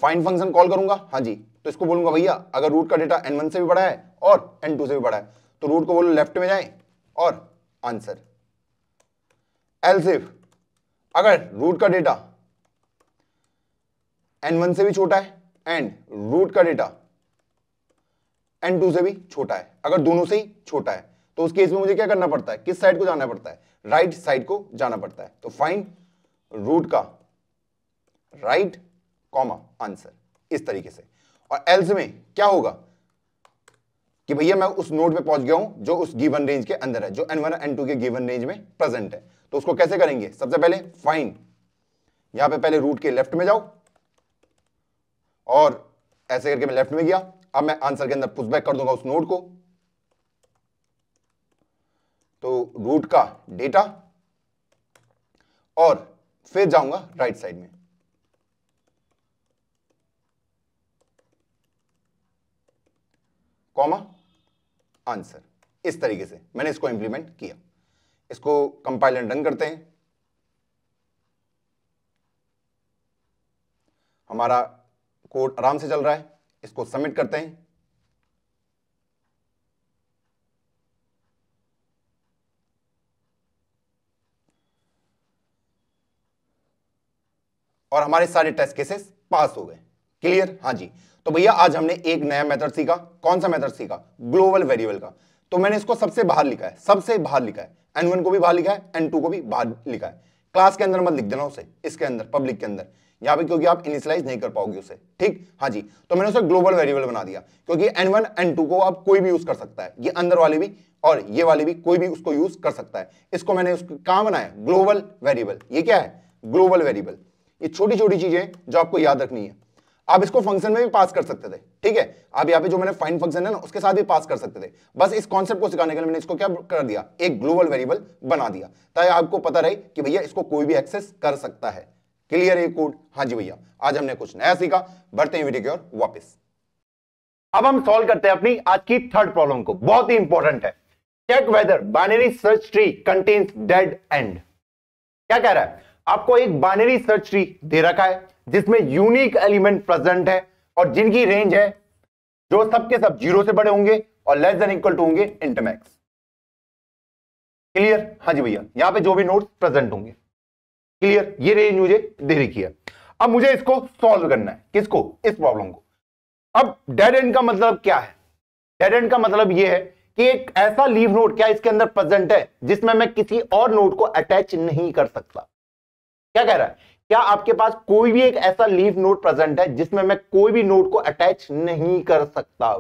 फाइंड फंक्शन कॉल करूंगा, हाँ जी। तो इसको बोलूंगा भैया अगर रूट का डेटा n1 से भी बड़ा है और n2 से भी बड़ा है तो रूट को बोलो लेफ्ट में जाए और आंसर। एल्स इफ अगर रूट का डेटा n1 से भी छोटा है एंड रूट का डेटा n2 से भी छोटा है, अगर दोनों से ही छोटा है, तो उस केस में मुझे क्या करना पड़ता है, किस साइड को जाना पड़ता है, राइट साइड को जाना पड़ता है। तो फाइंड रूट का राइट कॉमा आंसर, इस तरीके से। और एल्स में क्या होगा कि भैया मैं उस नोड पे पहुंच गया हूं जो उस गिवन रेंज के अंदर है, जो n1 n2 के गिवन रेंज में प्रेजेंट है। तो उसको कैसे करेंगे, सबसे पहले फाइंड, यहां पे पहले रूट के लेफ्ट में जाओ और ऐसे करके मैं लेफ्ट में गया। अब मैं आंसर के अंदर पुशबैक कर दूंगा उस नोड को, तो रूट का डेटा, और फिर जाऊंगा राइट साइड में, कॉमा आंसर। इस तरीके से मैंने इसको इंप्लीमेंट किया। इसको कंपाइल एंड रन करते हैं। हमारा कोड आराम से चल रहा है, इसको सबमिट करते हैं। और हमारे सारे टेस्ट केसेस पास हो गए। क्लियर, हाँ जी। तो भैया आज हमने एक नया मेथड सीखा। कौन सा मेथड सीखा, ग्लोबल वेरिएबल का। तो मैंने इसको सबसे बाहर लिखा है, सबसे बाहर लिखा है, n1 को भी बाहर लिखा है, n2 को भी बाहर लिखा है। क्लास के अंदर मत लिख देना उसे, इसके अंदर पब्लिक के अंदर, यहाँ पे, क्योंकि आप इनिशियलाइज नहीं कर पाओगे उसे, ठीक। हाँ जी, तो मैंने उसे ग्लोबल वेरिएबल बना दिया, क्योंकि n1 n2 को आप कोई भी यूज कर सकता है, ये अंदर वाले भी और ये वाले भी, कोई भी उसको यूज कर सकता है। इसको मैंने उसको कहां बनाया, ग्लोबल वेरिएबल। ये क्या है, ग्लोबल वेरिएबल। ये छोटी छोटी चीजें जो आपको याद रखनी है। आप इसको फंक्शन में भी पास कर सकते थे, ठीक है। आप यहाँ पे जो मैंने फाइंड फंक्शन है ना, उसके साथ भी पास कर सकते थे। बस इस कॉन्सेप्ट को सिखाने के लिए मैंने इसको क्या कर दिया, एक ग्लोबल वेरिएबल बना दिया, ताकि आपको पता रहे कि भैया इसको कोई भी एक्सेस कर सकता है। क्लियर है कोड? हाँ जी भैया, आज हमने कुछ नया सीखा। बढ़ते हैं वीडियो की ओर वापस। अब हम सॉल्व करते हैं अपनी आज की थर्ड प्रॉब्लम को, बहुत ही इंपॉर्टेंट है। Check whether binary search tree contains dead end. क्या कह रहा है, आपको एक बाइनरी सर्च ट्री दे रखा है जिसमें यूनिक एलिमेंट प्रेजेंट है और जिनकी रेंज है जो सबके सब 0 से बड़े होंगे और लेस देन इक्वल टू होंगे इंट मैक्स। क्लियर? हाँ जी भैया, यहां पे जो भी नोड्स प्रेजेंट होंगे। क्लियर? ये रेंज मुझे दे रखी है। अब मुझे इसको सॉल्व करना है, किसको, इस प्रॉब्लम को। अब डेड एंड का मतलब क्या है? डेड एंड का मतलब यह है कि एक ऐसा लीव नोड क्या इसके अंदर प्रेजेंट है जिसमें मैं किसी और नोड को अटैच नहीं कर सकता। क्या कह रहा है, क्या आपके पास कोई भी एक ऐसा लीव नोड प्रेजेंट है जिसमें मैं कोई भी नोड को अटैच नहीं कर सकता?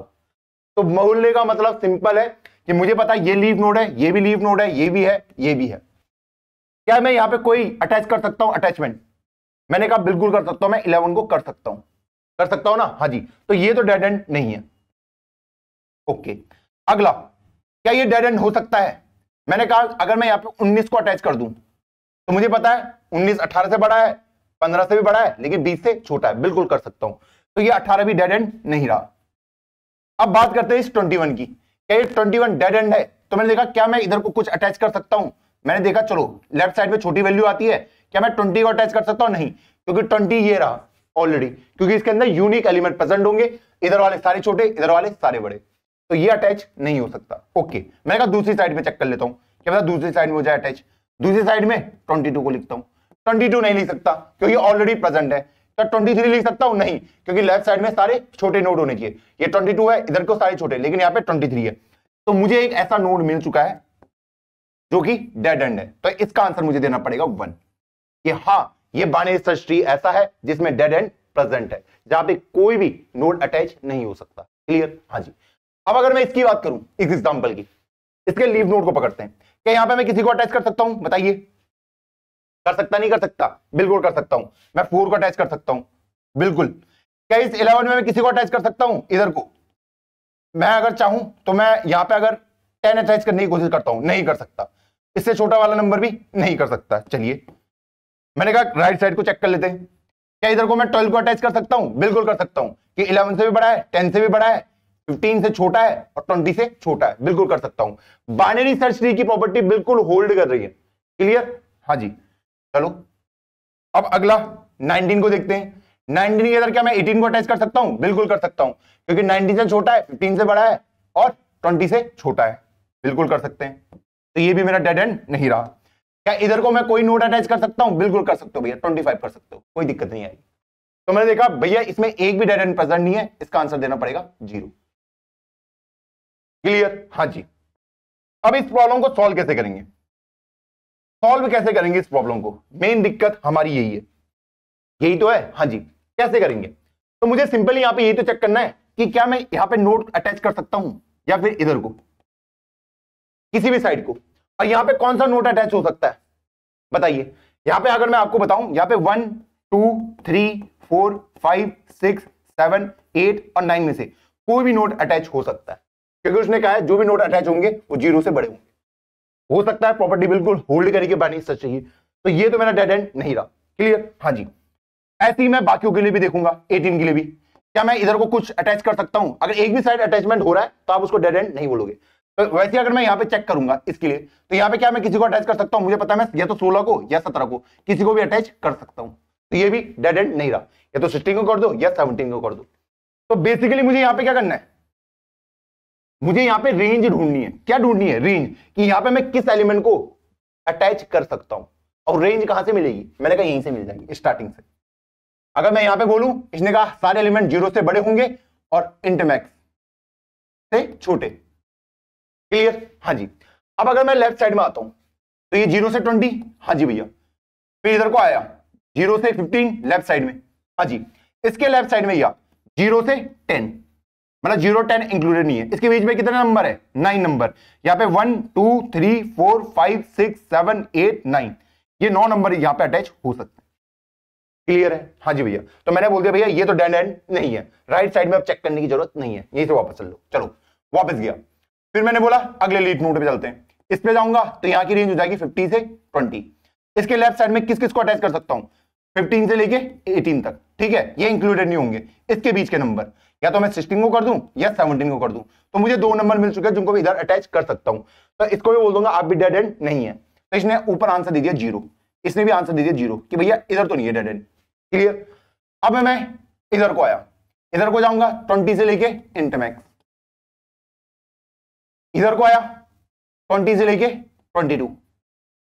तो बोलने का मतलब सिंपल है कि मुझे पता है ये लीव नोड है, ये भी लीव नोड है, ये भी है, ये भी है। क्या मैं यहां पे कोई अटैच कर सकता हूं अटैचमेंट? मैंने कहा बिल्कुल कर सकता हूं, मैं 11 को कर सकता हूं ना। हाँ जी, तो ये तो डेड एंड नहीं है। ओके, अगला, क्या ये डेड एंड हो सकता है? मैंने कहा अगर मैं यहां पे 19 को अटैच कर दूं तो मुझे पता है 19 18 से बड़ा है, 15 से भी बड़ा है, लेकिन 20 से छोटा है, बिल्कुल कर सकता हूं। तो ये 18 भी डेड एंड नहीं रहा। अब बात करते हैं इस 21 की। क्या ये 21 डेड एंड है? तो मैंने देखा क्या मैं इधर को कुछ अटैच कर सकता हूं? मैंने देखा चलो लेफ्ट साइड में छोटी वैल्यू आती है, क्या मैं 20 को अटैच कर सकता हूं? नहीं, क्योंकि 20 ये रहा ऑलरेडी, क्योंकि इसके अंदर यूनिक एलिमेंट प्रेजेंट होंगे, इधर वाले सारे छोटे, इधर वाले सारे बड़े, तो ये अटैच नहीं हो सकता। ओके, मैंने कहा दूसरी साइड में चेक कर लेता हूं, क्या पता दूसरी साइड में हो जाए अटैच। दूसरी साइड में 22 को लिखता हूं, 22 नहीं लिख सकता क्योंकि ऑलरेडी प्रेजेंट है। तो 23 लिख सकता हूं? नहीं, क्योंकि लेफ्ट साइड में सारे छोटे नोड होने चाहिए। ये 22 है, इधर को सारे छोटे, लेकिन यहाँ पे 23 है। तो मुझे एक ऐसा नोड मिल चुका है जो कि डेड एंड है, तो इसका आंसर मुझे देना पड़ेगा 1। कि हाँ, ये बाइनरी सर्च ट्री ऐसा है जिसमें डेड एंड प्रेजेंट है, जहां पे कोई भी नोड अटैच नहीं हो सकता। क्लियर? हाँ जी। अब अगर मैं इसकी बात करूं, इस एग्जांपल की, इसके लीव नोड को पकड़ते हैं। क्या यहां पे मैं किसी को अटैच कर सकता हूं? बताइए, कर सकता नहीं कर सकता? बिल्कुल कर सकता हूं। मैं 4 को अटैच कर सकता हूं, बिल्कुल। क्या इस 11 में मैं किसी को अटैच कर सकता हूं? इधर को मैं अगर चाहूं तो मैं यहां पे अगर 10 अटैच करने की कोशिश करता हूं, नहीं कर सकता। इससे छोटा वाला नंबर भी नहीं कर सकता। चलिए, मैंने कहा राइट साइड को चेक कर लेते हैं। क्या इधर को मैं 12 को अटैच कर सकता हूं? बिल्कुल कर सकता हूं, कि 11 से भी बड़ा है, 10 से भी बड़ा है, 15 से छोटा है और 20 से छोटा है, बिल्कुल कर सकता हूं। बाइनरी सर्च ट्री की प्रॉपर्टी बिल्कुल होल्ड कर रही है। क्लियर? हाँ जी। चलो, अब अगला 19 को देखते हैं। 19 के अंदर क्या मैं 18 को अटैच कर सकता हूं? बिल्कुल कर सकता हूं, क्योंकि 19 से छोटा है, 15 से बड़ा है और 20 से छोटा है, बिल्कुल कर सकते हैं। तो ये भी मेरा डेड एंड नहीं रहा। क्या इधर को मैं कोई नोड अटैच कर सकता हूं? बिल्कुल कर सकते हो भैया, 25 कर सकते हो, कोई दिक्कत नहीं आएगी। तो मैंने देखा भैया इसमें एक भी डेड एंड प्रेजेंट नहीं है, इसका आंसर देना पड़ेगा 0। क्लियर? हाँ जी। अब इस प्रॉब्लम को सॉल्व कैसे करेंगे? सॉल्व कैसे करेंगे इस प्रॉब्लम को? मेन दिक्कत हमारी यही है, यही तो है। हाँ जी, कैसे करेंगे? तो मुझे सिंपली यहां पे यही तो चेक करना है कि क्या मैं यहां पे नोड अटैच कर सकता हूं या फिर इधर को, किसी भी साइड को। और यहां पे कौन सा नोड अटैच हो सकता है बताइए? यहां पे अगर मैं आपको बताऊं, यहां पे 1 2 3 4 5 6 7 8 और 9 में से कोई भी नोड अटैच हो सकता है, क्योंकि उसने कहा है जो भी नोड अटैच होंगे वो 0 से बड़े होंगे। हो सकता है, प्रॉपर्टी बिल्कुल होल्ड करके बाइनरी सर्च चाहिए। तो ये तो मेरा डेड एंड नहीं रहा। क्लियर? हाँ जी। ऐसे ही मैं बाकियों के लिए भी देखूंगा, 18 के लिए भी। क्या मैं इधर को कुछ अटैच कर सकता हूं? अगर एक भी साइड अटैचमेंट हो रहा है तो आप उसको डेड एंड नहीं बोलोगे। तो वैसे अगर मैं यहां पे चेक करूंगा इसके लिए, तो यहां पे क्या मैं किसी को अटैच कर सकता हूं? मुझे पता है मैं या तो 16 को या 17 को किसी को भी अटैच कर सकता हूं, तो ये भी डेड एंड नहीं रहा। या तो 16 को कर दो या 17 को कर दो। तो बेसिकली मुझे यहां पे क्या करना है? मुझे यहां पे रेंज ढूंढनी है। क्या ढूंढनी है? रेंज, कि यहां पे मैं किस एलिमेंट को अटैच कर सकता हूं। और रेंज कहां से मिलेगी? मैंने कहा यहीं से मिल जाएगी, स्टार्टिंग से। अगर मैं यहां पे बोलूं, इसने कहा सारे एलिमेंट 0 से बड़े होंगे और इंट मैक्स से छोटे। क्लियर? हाँ जी। अब अगर मैं लेफ्ट साइड में आता हूं तो ये 0 से 20, हाँ जी भैया। फिर इधर को आया 0 से 15 लेफ्ट साइड में, हाँ जी। इसके लेफ्ट साइड में या 0 से 10, मतलब 0 10 इंक्लूडेड नहीं है। इसके बीच में कितने नंबर है? 9 नंबर। यहाँ पे 1 2 3 4 5 6 7 8 9, ये 9 नंबर यहाँ पे अटैच हो सकते हैं। क्लियर है? हाँ जी भैया। तो मैंने बोल दिया भैया ये तो डेड एंड नहीं है, राइट साइड में अब चेक करने की जरूरत नहीं है, यहीं से वापस चल लो। चलो वापस गया। फिर मैंने बोला अगले लीफ नोड पे चलते हैं। इस पे जाऊंगा तो यहाँ की रेंज हो जाएगी 50 से 20। इसके लेफ्ट साइड में किस किस को अटैच कर सकता हूं? 15 से लेके 18 तक, ठीक है। ये इंक्लूडेड नहीं होंगे। इसके बीच के नंबर या तो मैं 16 को कर दूं या 17 को कर दूं, तो मुझे 2 नंबर मिल चुके हैं जिनको मैं इधर अटैच कर सकता हूं। तो इसको भी बोल दूंगा आप भी डेड एंड नहीं है। तो इसने ऊपर आंसर दे दिया 0, इसने भी आंसर दे दिया 0 कि भैया इधर तो नहीं है डेड एंड। क्लियर? अब मैं इधर को आया, इधर को जाऊंगा 20 से लेके इंटरमैक्स, इधर को आया 20 से लेके 22।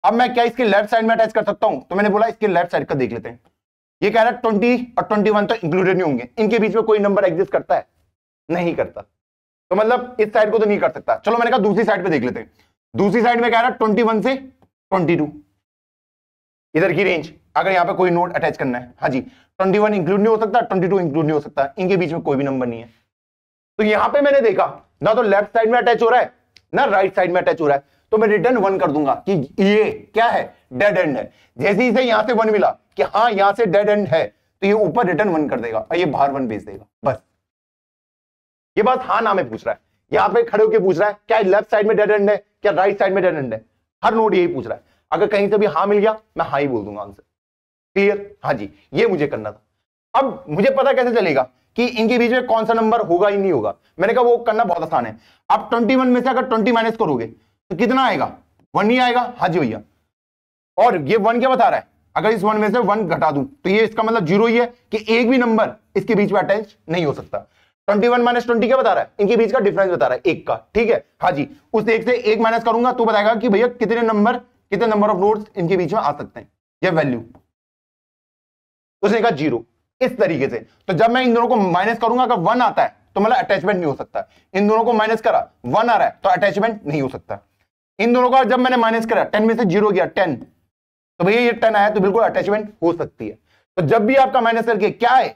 अब मैं क्या इसके लेफ्ट साइड में अटैच कर सकता हूं? तो मैंने बोला इसके लेफ्ट साइड का देख लेते हैं। ये कह रहा है 20 और 21 तो इंक्लूडेड नहीं होंगे, इनके बीच में कोई नंबर एग्जिस्ट करता है? नहीं करता। तो मतलब इस साइड को तो नहीं कर सकता। चलो मैंने कहा दूसरी साइड पे देख लेते हैं। दूसरी साइड में कह रहा है 21 से 22, इधर की रेंज अगर यहां पे कोई नोड अटैच करना है, हाँ जी, 21 इंक्लूड नहीं हो सकता, 22 इंक्लूड नहीं हो सकता, इनके बीच में कोई भी नंबर नहीं है। तो यहां पे मैंने देखा ना तो लेफ्ट साइड में अटैच हो रहा है ना राइट साइड में अटैच हो रहा है, तो मैं रिटर्न 1 कर दूंगा कि ये क्या है? डेड एंड है। जैसे ही से यहां से 1 मिला कि हाँ यहां से डेड एंड है, तो ये ऊपर रिटर्न 1 कर देगा और ये बाहर 1 भेज देगा। बस ये बात हाँ ना में पूछ रहा है, यहां पे खड़े होकर पूछ रहा है क्या लेफ्ट साइड में डेड एंड है, क्या राइट साइड में डेड एंड है। हर नोड यही पूछ रहा है। अगर कहीं से भी हाँ मिल गया मैं हाँ ही बोल दूंगा आंसर। क्लियर? हाँ जी, ये मुझे करना था। अब मुझे पता कैसे चलेगा कि इनके बीच में कौन सा नंबर होगा ही नहीं होगा? मैंने कहा वो करना बहुत आसान है। आप 21 में से अगर 20 माइनस करोगे तो कितना आएगा? 1 ही आएगा। हाँ जी भैया। और ये 1 क्या बता रहा है? अगर इस 1 में से 1 घटा दूं तो ये इसका मतलब 0 ही है कि एक भी नंबर इसके बीच में अटैच नहीं हो सकता। 21 माइनस 20 क्या बता रहा है? इनके बीच का डिफरेंस बता रहा है, 1 का। ठीक है, हाँ जी। उस 1 से 1 माइनस करूंगा तो बताएगा कि भैया कितने नंबर ऑफ नोड्स इनके बीच में आ सकते हैं, ये वैल्यू। उसने कहा 0। इस तरीके से तो जब मैं इन दोनों को माइनस करूंगा अगर 1 आता है तो मतलब अटैचमेंट नहीं हो सकता। इन दोनों को माइनस करा 1 आ रहा है तो अटैचमेंट नहीं हो सकता। इन दोनों का जब मैंने माइनस करा 10 में से 0 गया 10, तो भैया ये 10 आया तो बिल्कुल अटैचमेंट हो सकती है। तो जब भी आपका माइनस करके क्या आए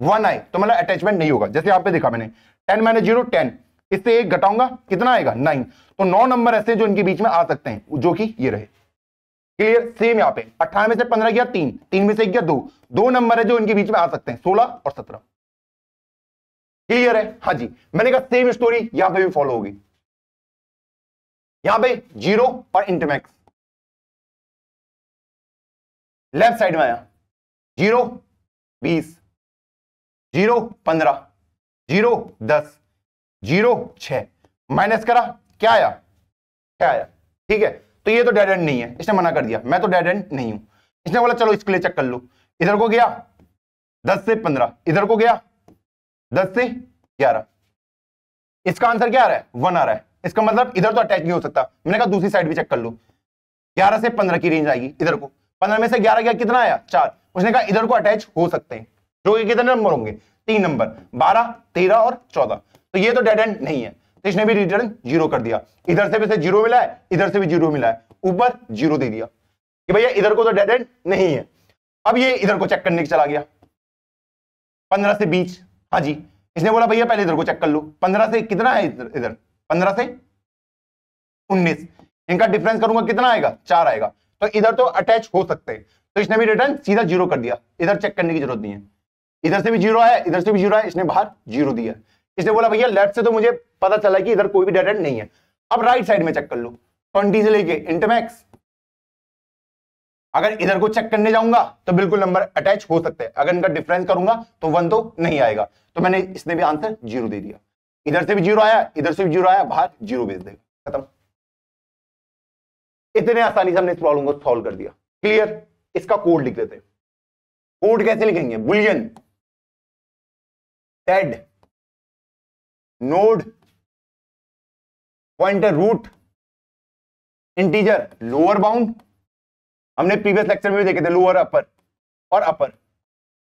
1 आए तो मतलब अटैचमेंट नहीं होगा। जैसे यहाँ पे देखा मैंने 10 माइनस 0 10, इससे 1 घटाऊंगा कितना आएगा 9। तो 9 नंबर ऐसे जो इनके बीच में आ सकते हैं जो कि ये रहे। क्लियर? सेम यहाँ पे 18 में से 15 गया 3, 3 में से 1 गया 2, 2 नंबर है जो इनके बीच में आ सकते हैं 16 और 17। क्लियर है? हाँ जी। मैंने कहा सेम स्टोरी यहां पे भी फॉलो होगी। यहां पे 0 और इंटरमैक्स लेफ्ट साइड में आया 0 20, 0 15, 0 10, 0 6, माइनस करा क्या आया? क्या आया? ठीक है, तो ये तो डेड एंड नहीं है, इसने मना कर दिया, मैं तो डेड एंड नहीं हूं। इसने बोला चलो इसके लिए चेक कर लो। इधर को गया 10 से 15, इधर को गया 10 से 11, इसका आंसर क्या आ रहा है? 1 आ रहा है। इसका मतलब इधर तो अटैच नहीं हो सकता। मैंने कहा दूसरी साइड भी चेक कर लो। 11 से 15 की रेंज आएगी इधर को, 15 में से 11 गया कितना आया? 4। उसने कहा इधर को अटैच हो सकते हैं, जो कि कितने नंबर होंगे? 3 नंबर, 12, 13 और 14। तो ये तो डेड एंड नहीं है, तो इसने भी रिटर्न 0 कर दिया। इधर से भी 0 मिला है, इधर से भी 0 मिला है, ऊपर 0 दे दिया कि भैया इधर को तो डेड एंड नहीं है। अब ये इधर को चेक करने के चला गया 15 से 20, हाँ जी। इसने बोला भैया पहले इधर को चेक कर लो। 15 से कितना है इधर? 15 से 19, इनका डिफरेंस करूंगा कितना आएगा? 4 आएगा। तो इधर तो अटैच हो सकते हैं, तो इसने भी रिटर्न सीधा 0 कर दिया। इधर चेक करने की जरूरत नहीं है। इधर से भी 0 आया, इधर से भी 0 आया, इसने बाहर 0 दिया। इसने बोला भैया लेफ्ट से तो मुझे पता चला कि इधर कोई भी डेड एंड नहीं है। अब राइट साइड में चेक कर लो 20 से लेके इंटरमैक्स। अगर इधर को चेक करने जाऊंगा तो बिल्कुल नंबर अटैच हो सकते हैं। अगर इनका डिफरेंस करूंगा तो 1 तो नहीं आएगा। तो मैंने इसने भी आंसर 0 दे दिया। इधर से भी 0 आया, इधर से भी 0 आया, बाहर 0 भेज देगा, खत्म। इतने आसानी से हमने इस प्रॉब्लम को सॉल्व कर दिया। क्लियर? इसका कोड लिख देते हैं। कोड कैसे लिखेंगे? Boolean, dead, node, pointer, root, integer, lower bound. हमने प्रीवियस लेक्चर में भी देखे थे लोअर अपर और अपर।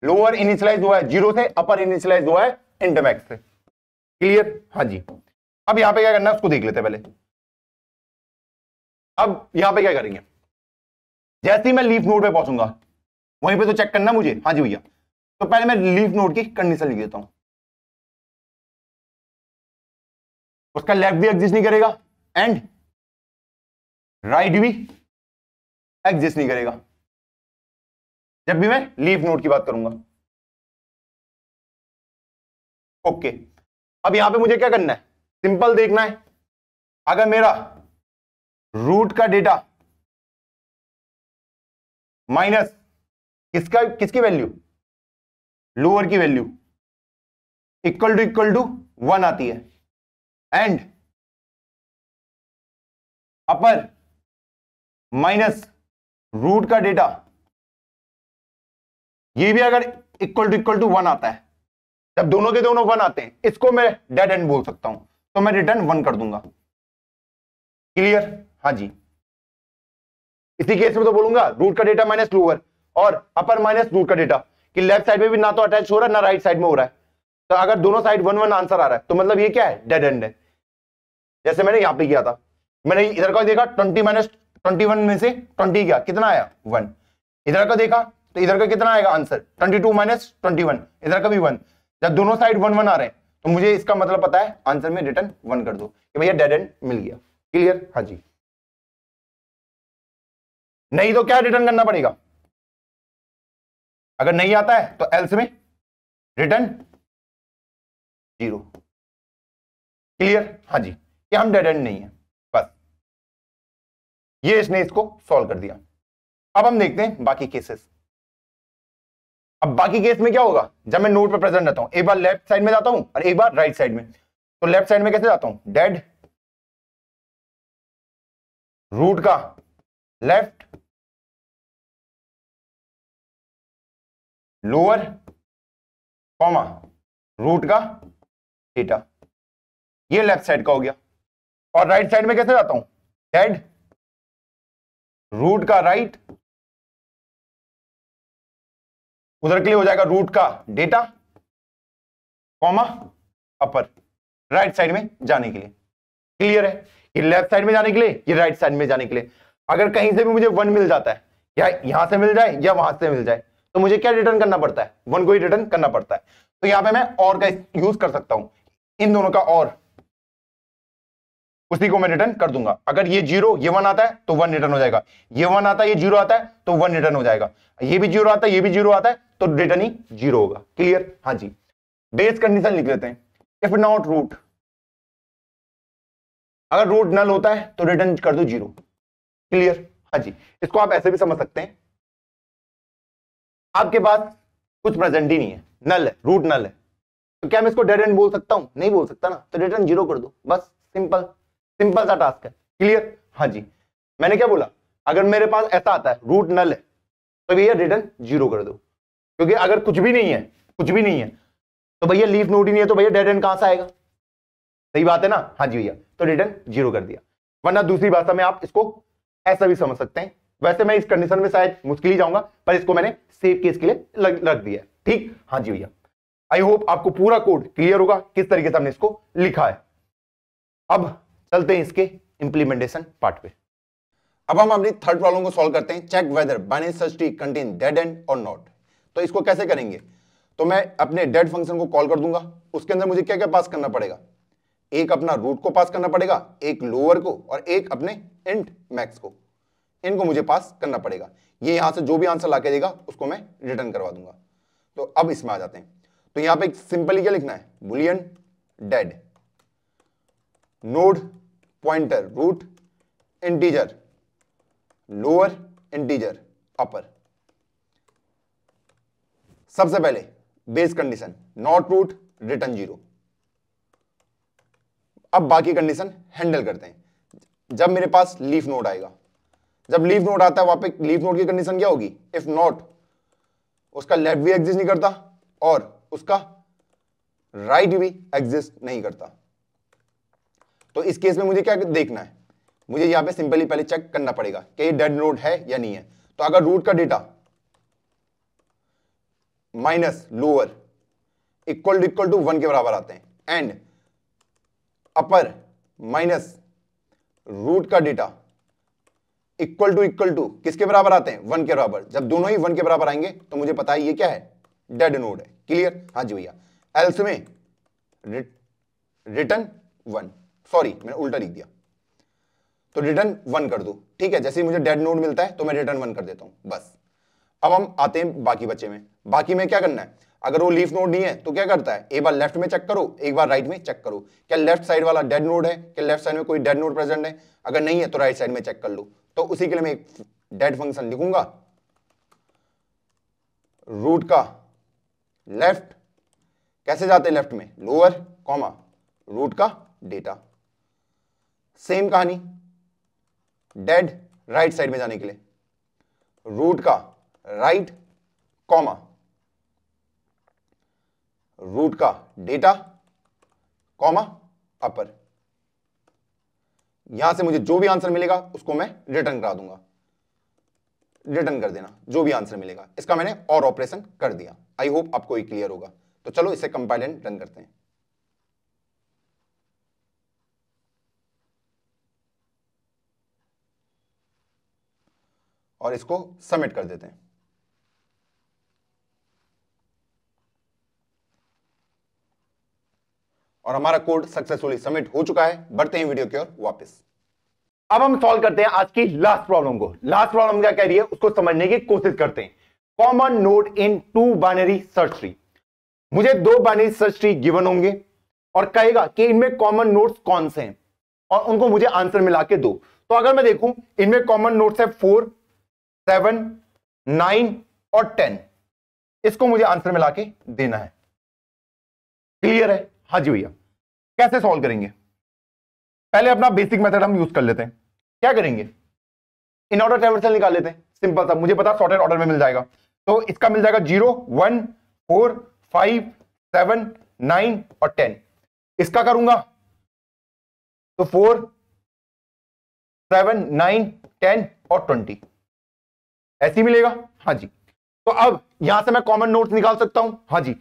लोअर इनिशियलाइज हुआ है 0 से, अपर इनिशियलाइज हुआ है इंटरमैक्स से। क्लियर? हाँ जी। अब यहां पे क्या करना है उसको देख लेते हैं पहले। अब यहां पे क्या करेंगे? जैसे ही मैं लीफ नोड पे पहुंचूंगा वहीं पे तो चेक करना मुझे। हाँ जी भैया, तो पहले मैं लीफ नोड की कंडीशन लिख देता हूं। उसका लेफ्ट भी एग्जिस्ट नहीं करेगा एंड राइट भी एग्जिस्ट नहीं करेगा जब भी मैं लीफ नोड की बात करूंगा। ओके, अब यहां पे मुझे क्या करना है, सिंपल देखना है। अगर मेरा रूट का डेटा माइनस किसकी वैल्यू, लोअर की वैल्यू इक्वल टू 1 आती है एंड अपर माइनस रूट का डेटा ये भी अगर इक्वल टू 1 आता है, जब दोनों के दोनों 1 आते हैं, इसको मैं डेड एंड बोल सकता हूं, तो मैं रिटर्न 1 कर दूंगा। क्लियर? हाँ जी, इसी केस में तो बोलूंगा रूट का डेटा माइनस लोअर और अपर माइनस रूट का डेटा, कि लेफ्ट साइड में भी ना तो अटैच हो रहा है ना राइट साइड में हो रहा है। तो अगर दोनों साइड 1 1 आंसर आ रहा है तो मतलब ये क्या है, डेड एंड है। जैसे मैंने यहां पे किया था, मैंने इधर का देखा 20 माइनस 21 में से 20 क्या कितना आया 1, इधर का देखा तो इधर का कितना आएगा आंसर 22 माइनस 21, इधर का भी 1। जब दोनों साइड 1 1 आ रहे हैं तो मुझे इसका मतलब पता है, आंसर में रिटर्न 1 कर दो कि भैया डेड एंड मिल गया। क्लियर? हाँ जी, नहीं तो क्या रिटर्न करना पड़ेगा, अगर नहीं आता है तो एल्स में रिटर्न 0। क्लियर? हाँ जी, कि हम डेड एंड नहीं है, बस ये इसने इसको सॉल्व कर दिया। अब हम देखते हैं बाकी केसेस। अब बाकी केस में क्या होगा, जब मैं नोड पे प्रेजेंट रहता हूं, एक बार लेफ्ट साइड में जाता हूं और एक बार राइट साइड में। तो लेफ्ट साइड में कैसे जाता हूं, डेड रूट का लेफ्ट लोअर कॉमा रूट का थीटा, ये लेफ्ट साइड का हो गया। और राइट साइड में कैसे जाता हूं, डेड रूट का राइट, उधर के लिए हो जाएगा रूट का डेटा कॉमा अपर, राइट साइड में जाने के लिए। क्लियर है? ये लेफ्ट साइड में जाने के लिए, ये राइट साइड में जाने के लिए। अगर कहीं से भी मुझे 1 मिल जाता है, या यहां से मिल जाए या वहां से मिल जाए, तो मुझे क्या रिटर्न करना पड़ता है, 1 को ही रिटर्न करना पड़ता है। तो यहां पे मैं और का यूज कर सकता हूं, इन दोनों का और, उसी को मैं रिटर्न कर दूंगा। अगर ये 0 ये 1 आता है तो 1 रिटर्न हो जाएगा, ये 1 आता है ये 0 आता है तो 1 रिटर्न हो जाएगा, ये भी 0 आता है ये भी 0 आता है तो रिटर्न ही 0 होगा। क्लियर? हाँ जी, बेस कंडीशन लिख लेते हैं। इफ नॉट रूट, अगर रूट नल होता है तो रिटर्न कर दो 0। क्लियर? हाँ जी, इसको आप ऐसे भी समझ सकते हैं, आपके पास कुछ प्रेजेंट ही नहीं है, नल है, रूट नल है, तो क्या मैं इसको डेड एंड बोल सकता हूं, नहीं बोल सकता ना, तो रिटर्न 0 कर दो, बस सिंपल सा टास्क है। क्लियर? हाँ जी, मैंने क्या बोला, अगर मेरे पास ऐसा आता है रूट नल है तो भैया रिटर्न 0 कर दो, क्योंकि अगर कुछ भी नहीं है तो भैया लीफ नोड ही नहीं है, तो भैया डेड एंड कहां से आएगा। सही बात है ना? हाँ जी भैया, तो रिटर्न 0 कर दिया। वरना दूसरी भाषा में आप इसको ऐसा भी समझ सकते हैं। वैसे मैं इस कंडीशन में शायद मुश्किल ही जाऊंगा, पर इसको मैंने सेफ केस के लिए रख दिया है। ठीक? हाँ जी भैया, आई होप आपको पूरा कोड क्लियर होगा किस तरीके से हमने इसको लिखा है। अब चलते हैं इसके इंप्लीमेंटेशन पार्ट पे। अब हम अपनी थर्ड प्रॉब्लम को सॉल्व करते हैं, check whether binary search tree contain dead end और नॉट। तो इसको कैसे करेंगे, तो मैं अपने डेड फंक्शन को कॉल कर दूंगा, उसके अंदर मुझे क्या क्या पास करना पड़ेगा, एक अपना रूट को पास करना पड़ेगा, एक लोअर को और एक अपने इंट मैक्स को, इनको मुझे पास करना पड़ेगा। ये यहां से जो भी आंसर लाके देगा उसको मैं रिटर्न करवा दूंगा। तो अब इसमें आ जाते हैं। तो यहां पे सिंपली क्या लिखना है, boolean dead node pointer root integer lower integer upper. सबसे पहले base condition not root return 0। अब बाकी कंडीशन हैंडल करते हैं। जब मेरे पास लीफ नोड आएगा, जब लीफ नोड आता है वहां पे लीफ नोड की कंडीशन क्या होगी, इफ नॉट, उसका लेफ्ट भी एग्जिस्ट नहीं करता और उसका राइट भी एग्जिस्ट नहीं करता। तो इस केस में मुझे क्या देखना है, मुझे यहां पे सिंपली पहले चेक करना पड़ेगा कि ये डेड नोड है या नहीं है। तो अगर रूट का data minus lower equal to 1 के बराबर आते हैं एंड अपर माइनस रूट का डेटा इक्वल टू किसके बराबर आते हैं? 1 के बराबर। जब दोनों ही 1 के बराबर आएंगे तो मुझे पता है ये क्या है? डेड नोड है। क्लियर? हाँ जी भैया। एल्स में रिटर्न 1, सॉरी मैंने उल्टा लिख दिया, तो रिटर्न 1 कर दो। ठीक है, जैसे ही मुझे डेड नोड मिलता है तो मैं रिटर्न 1 कर देता हूं बस। अब हम आते हैं बाकी बच्चे में। बाकी में क्या करना है? अगर वो लीफ नोड नहीं है तो क्या करता है? एक बार लेफ्ट में चेक करो, एक बार राइट में चेक करो, क्या लेफ्ट साइड वाला डेड नोड है, क्या लेफ्ट साइड में कोई डेड नोड प्रेजेंट है? अगर नहीं है तो राइट साइड में चेक कर लो। तो उसी के लिए मैं एक डेड फंक्शन लिखूंगा, रूट का लेफ्ट, कैसे जाते हैं लेफ्ट में? लोअर कॉमा रूट का डेटा। सेम कहानी डेड राइट साइड में जाने के लिए, रूट का राइट कॉमा रूट का डेटा कॉमा अपर। यहां से मुझे जो भी आंसर मिलेगा उसको मैं रिटर्न करा दूंगा, रिटर्न कर देना जो भी आंसर मिलेगा। इसका मैंने और ऑपरेशन कर दिया। आई होप आपको ये क्लियर होगा। तो चलो इसे कंपाइल एंड रन करते हैं। और इसको सबमिट कर देते हैं। और हमारा कोड सक्सेसफुली सबमिट हो चुका है। बढ़ते हैं वीडियो की ओर वापस। अब हम सॉल्व करते हैं आज की लास्ट प्रॉब्लम को। लास्ट प्रॉब्लम क्या कह रही है उसको समझने की कोशिश करते हैं। Common node in 2 binary search tree. मुझे 2 बाइनरी सर्च ट्री गिवन होंगे और कहेगा कि इनमें कॉमन नोड्स कौन से हैं और उनको मुझे आंसर मिला के दो। तो अगर मैं देखूं इनमें कॉमन नोड्स है 4, 7, 9 और 10। इसको मुझे आंसर मिला के देना है। क्लियर है? हाँ जी भैया। कैसे सॉल्व करेंगे? पहले अपना बेसिक मेथड हम यूज कर लेते हैं। क्या करेंगे? इन ऑर्डर ट्रावर्सल निकाल लेते हैं। सिंपल सा, मुझे पता सॉर्टेड ऑर्डर में मिल जाएगा। तो इसका मिल जाएगा 0, 1, 4, 5, 7, 9 और 10। इसका करूंगा तो 4, 7, 9, 10 और 20 ऐसे मिलेगा। हाँ जी। तो अब यहां से मैं कॉमन नोड्स निकाल सकता हूं। हाँ जी।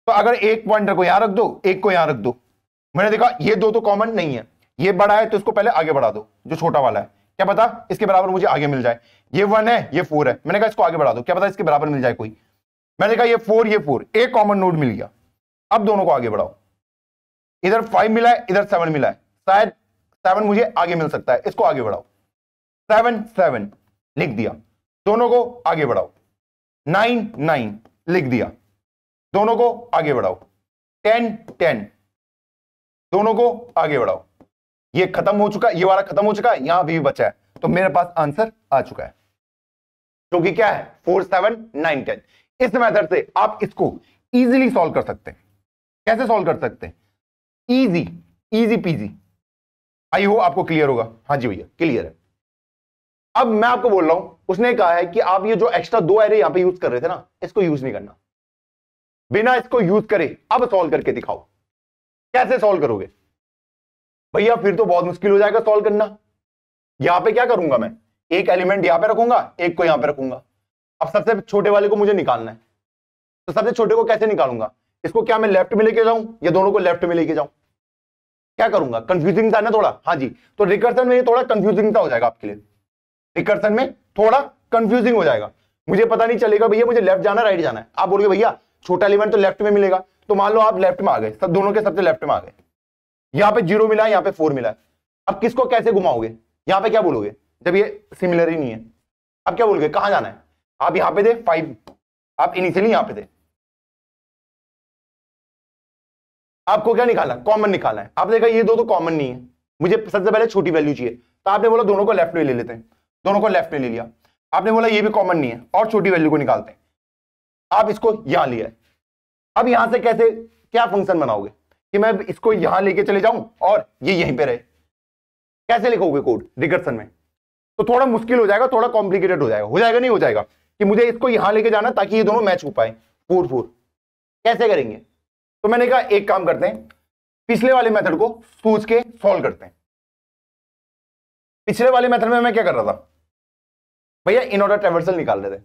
तो अगर एक पॉइंटर को यहां रख दो, एक को यहां रख दो, मैंने देखा ये दो तो कॉमन नहीं है, ये बड़ा है तो इसको पहले आगे बढ़ा दो, जो छोटा वाला है, क्या पता इसके बराबर मुझे आगे मिल जाए। ये 1 है, ये 4 है, मैंने कहा इसको आगे बढ़ा दो, क्या पता इसके बराबर मिल जाए कोई। मैंने कहा ये 4, ये 4, एक कॉमन नोड मिल गया। अब दोनों को आगे बढ़ाओ। इधर 5 मिला है, इधर 7 मिला है, शायद 7 मुझे आगे मिल सकता है, इसको आगे बढ़ाओ। 7, 7 लिख दिया, दोनों को आगे बढ़ाओ। 9, 9 लिख दिया, दोनों को आगे बढ़ाओ। 10, 10 दोनों को आगे बढ़ाओ। ये खत्म हो चुका है, ये वाला खत्म हो चुका है, यहां भी बचा है, तो मेरे पास आंसर आ चुका है, जो कि क्या है 4, 7, 9, 10। इस मेथड से आप इसको इजीली सॉल्व कर सकते हैं। कैसे सॉल्व कर सकते हैं? Easy, easy PG. आई हो आपको क्लियर होगा। हाँ जी भैया क्लियर है। अब मैं आपको बोल रहा हूं, उसने कहा है कि आप ये जो एक्स्ट्रा 2 एरे यहां पे यूज कर रहे थे ना, इसको यूज नहीं करना, बिना इसको यूज करे अब सॉल्व करके दिखाओ। कैसे सॉल्व करोगे भैया? फिर तो बहुत मुश्किल हो जाएगा सॉल्व करना। यहां पे क्या करूंगा मैं? एक एलिमेंट यहां पे रखूंगा, एक को यहां पे रखूंगा। अब सबसे छोटे वाले को मुझे निकालना है, तो सबसे छोटे को कैसे निकालूंगा? इसको क्या मैं लेफ्ट में लेके जाऊं या दोनों को लेफ्ट में लेके जाऊं? क्या करूंगा? कंफ्यूजिंग था ना थोड़ा। हाँ जी। तो रिकर्सन में ये थोड़ा कंफ्यूजिंग सा हो जाएगा आपके लिए। रिकर्सन में थोड़ा कंफ्यूजिंग हो जाएगा, मुझे पता नहीं चलेगा भैया मुझे लेफ्ट जाना राइट जाना है। आप बोलोगे भैया छोटा एलिमेंट तो लेफ्ट में मिलेगा, तो मान लो आप लेफ्ट में आ गए, सब दोनों के सबसे लेफ्ट में आ गए। यहां पे 0 मिला है, यहां पे 4 मिला है। अब किसको कैसे घुमाओगे? यहां पे क्या बोलोगे जब ये सिमिलर ही नहीं है? अब क्या बोलोगे? कहां जाना है? आप यहां पे थे 5, आप इनिशियली यहां पे थे, आपको क्या निकालना? कॉमन निकालना है। आप देखा ये दो तो कॉमन नहीं है, मुझे सबसे पहले छोटी वैल्यू चाहिए, तो आपने बोला दोनों को लेफ्ट में ले लेते हैं, दोनों को लेफ्ट में ले लिया। आपने बोला ये भी कॉमन नहीं है और छोटी वैल्यू को निकालते हैं, आप इसको यहां लिया है। अब यहां से कैसे क्या फंक्शन बनाओगे कि मैं इसको यहां लेके चले जाऊं और ये यहीं पे रहे? कैसे लिखोगे कोड रिकर्सन में? तो थोड़ा मुश्किल हो जाएगा, थोड़ा कॉम्प्लिकेटेड हो जाएगा नहीं हो जाएगा कि मुझे इसको यहां लेके जाना ताकि ये दोनों मैच हो पाए 4, 4। कैसे करेंगे? तो मैंने कहा एक काम करते हैं, पिछले वाले मेथड को सोच के सॉल्व करते हैं। पिछले वाले मेथड में मैं क्या कर रहा था भैया? इन ऑर्डर ट्रैवर्सल निकाल रहे थे।